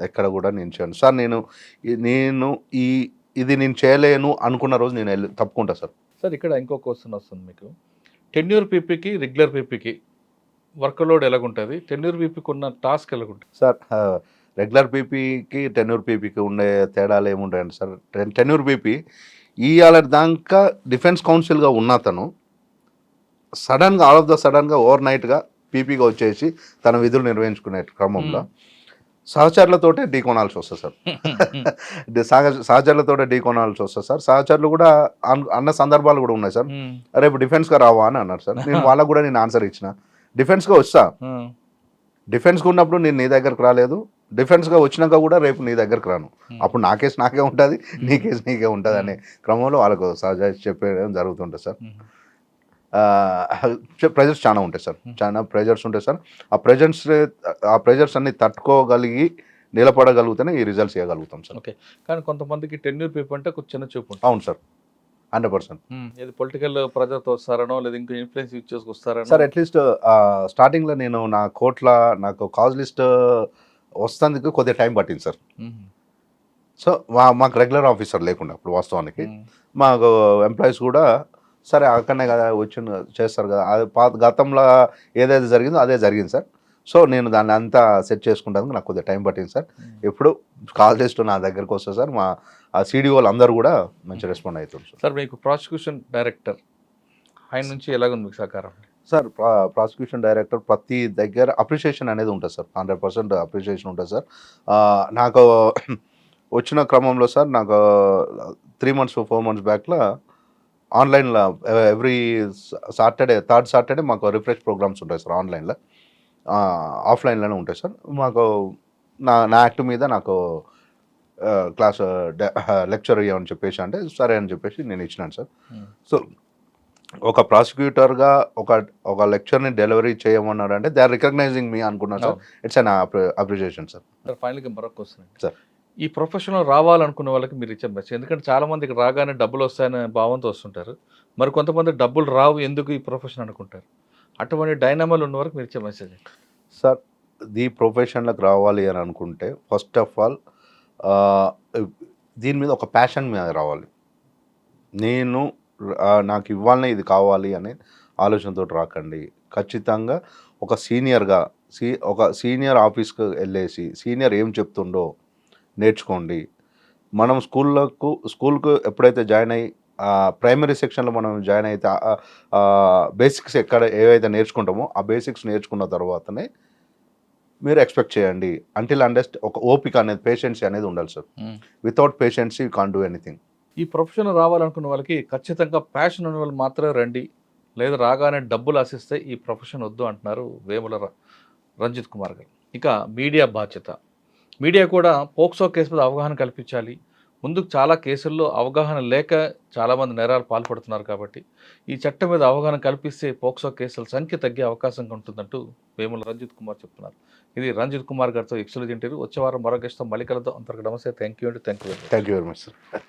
ఎక్కడ కూడా నేను చేయను సార్. ఇది నేను చేయలేను అనుకున్న రోజు నేను తప్పుకుంటా సార్. సార్ ఇక్కడ ఇంకో క్వశ్చన్ వస్తుంది మీకు. టెన్యూర్ పీపీకి రెగ్యులర్ పీపీకి వర్క్ లోడ్ ఎలాగుంటుంది? టెన్యూర్ పీపీకి ఉన్న టాస్క్ ఎలాగుంటుంది సార్? రెగ్యులర్ పీపీకి టెన్యూర్ పీపీకి ఉండే తేడాలు ఏముంటాయండి సార్? టెన్యూర్ పీపీ ఇవాళ దాకా డిఫెన్స్ కౌన్సిల్గా ఉన్న అతను సడన్గా ఆల్ ఆఫ్ ద సడన్గా ఓవర్ నైట్గా పీపీగా వచ్చేసి తన విధులు నిర్వహించుకునే క్రమంలో సహచరులతోటే ఢీకొనాల్సి వస్తుంది సార్. సహచరులతోటే ఢీకొనాల్సి వస్తుంది సార్. సహచరులు కూడా అన్న సందర్భాలు కూడా ఉన్నాయి సార్. రేపు డిఫెన్స్గా రావా అని అన్నారు సార్. నేను వాళ్ళకు కూడా నేను ఆన్సర్ ఇచ్చిన, డిఫెన్స్గా వస్తా. డిఫెన్స్గా ఉన్నప్పుడు నేను నీ దగ్గరకు రాలేదు, డిఫెన్స్గా వచ్చినాక కూడా రేపు నీ దగ్గరకు రాను. అప్పుడు నా కేసు నాకే ఉంటుంది, నీ కేసు నీకే ఉంటుంది అనే క్రమంలో వాళ్ళకు సహజ చెప్పడం జరుగుతుంటుంది సార్. ప్రెజర్స్ చాలా ఉంటాయి సార్, చాలా ప్రెజర్స్ ఉంటాయి సార్. ఆ ప్రెజర్స్ అన్ని తట్టుకోగలిగి నిలబడగలిగితేనే ఈ రిజల్ట్స్ ఇవ్వగలుగుతాం సార్. ఓకే, కానీ కొంతమందికి టెన్యూర్ పీపుల్ అంటే కొంచెం చిన్న చూపు. అవును సార్, 100%. ఇది పొలిటికల్ ప్రెజర్తో వస్తారనో లేదా ఇంకా ఇన్ఫ్లుయెన్స్ యూజ్ చేసుకొస్తారనో సార్. అట్లీస్ట్ స్టార్టింగ్లో నేను నా కోర్టులో నాకు కాజ్ లిస్ట్ వస్తుంది కొద్దిగా టైం పట్టింది సార్. సో మాకు రెగ్యులర్ ఆఫీసర్ లేకుండా అప్పుడు వాస్తవానికి మాకు ఎంప్లాయీస్ కూడా సరే అక్కడనే కదా వచ్చి చేస్తారు కదా, అది గతంలో ఏదైతే జరిగిందో అదే జరిగింది సార్. సో నేను దాన్ని అంతా సెట్ చేసుకుంటాను, నాకు కొద్దిగా టైం పట్టింది సార్. ఎప్పుడు కాల్ చేస్తూ నా దగ్గరకు వస్తుంది సార్. మా సిడిఓలు అందరూ కూడా మంచి రెస్పాండ్ అవుతుంది సార్. సార్ మీకు ప్రాసిక్యూషన్ డైరెక్టర్ ఆయన నుంచి ఎలాగుంది మీకు సహకారం? సార్ ప్రాసిక్యూషన్ డైరెక్టర్ ప్రతి దగ్గర అప్రిషియేషన్ అనేది ఉంటుంది సార్. 100% అప్రిషియేషన్ ఉంటుంది సార్. నాకు వచ్చిన క్రమంలో సార్ నాకు 3 months 4 months బ్యాక్లో ఆన్లైన్లో ఎవ్రీ సాటర్డే, థర్డ్ సాటర్డే మాకు రిఫ్రెష్ ప్రోగ్రామ్స్ ఉంటాయి సార్. ఆన్లైన్లో, ఆఫ్లైన్లోనే ఉంటాయి సార్. మాకు నా యాక్ట్ మీద నాకు క్లాస్ లెక్చర్ ఇవ్వమని చెప్పేసి అంటే సరే అని చెప్పేసి నేను ఇచ్చినాను సార్. సో ఒక ప్రాసిక్యూటర్గా ఒక లెక్చర్ని డెలివరీ చేయమన్నాడు అంటే దే ఆర్ రికగ్నైజింగ్ మీ అనుకున్నాను sir. It's an appreciation sir. Sir ఫైనల్గా మరొక క్వశ్చన్ సార్, ఈ ప్రొఫెషన్లో రావాలనుకునే వాళ్ళకి మీరు ఇచ్చే మెసేజ్, ఎందుకంటే చాలామంది ఇక్కడ రాగానే డబ్బులు వస్తాయనే భావంతో వస్తుంటారు, మరి కొంతమంది డబ్బులు రావు ఎందుకు ఈ ప్రొఫెషన్ అనుకుంటారు, అటువంటి డైనమాలు ఉన్న వరకు మీరు ఇచ్చే మెసేజ్? సార్ ఈ ప్రొఫెషన్లోకి రావాలి అని అనుకుంటే ఫస్ట్ ఆఫ్ ఆల్ దీని మీద ఒక ప్యాషన్ మీద రావాలి. నాకు ఇవ్వాలనే ఇది కావాలి అనే ఆలోచనతో రాకండి. ఖచ్చితంగా ఒక సీనియర్గా ఒక సీనియర్ ఆఫీస్కి వెళ్ళేసి సీనియర్ ఏం చెప్తుండో నేర్చుకోండి. మనం స్కూల్కు ఎప్పుడైతే జాయిన్ అయ్యి ప్రైమరీ సెక్షన్లో మనం జాయిన్ అయితే బేసిక్స్ ఏవైతే నేర్చుకుంటామో ఆ బేసిక్స్ నేర్చుకున్న తర్వాతనే మీరు ఎక్స్పెక్ట్ చేయండి. అంటిల్ అండెస్ట్ ఒక ఓపిక అనేది, పేషెన్సీ అనేది ఉండాలి sir. Without patiency you can't do anything. ఈ ప్రొఫెషన్ రావాలనుకున్న వాళ్ళకి ఖచ్చితంగా ప్యాషన్ ఉన్న వాళ్ళు మాత్రమే రండి, లేదా రాగానే డబ్బులు ఆశిస్తే ఈ ప్రొఫెషన్ వద్దు అంటున్నారు వేముల రంజిత్ కుమార్ గారు. ఇక మీడియా బాధ్యత. మీడియా కూడా పోక్సో కేసు మీద అవగాహన కల్పించాలి. ముందుకు చాలా కేసుల్లో అవగాహన లేక చాలామంది నేరాలు పాల్పడుతున్నారు కాబట్టి ఈ చట్టం మీద అవగాహన కల్పిస్తే పోక్సో కేసుల సంఖ్య తగ్గే అవకాశం ఉంటుందంటూ వేముల రంజిత్ కుమార్ చెప్తున్నారు. ఇది రంజిత్ కుమార్ గారితో ఎక్స్క్లూజివ్ ఇంటర్వ్యూ. వచ్చే వారం మరో గెస్ట్తో మళ్ళీ కలుద్దాం. అంతవరకు నమస్తే. Thank you thank you very much sir.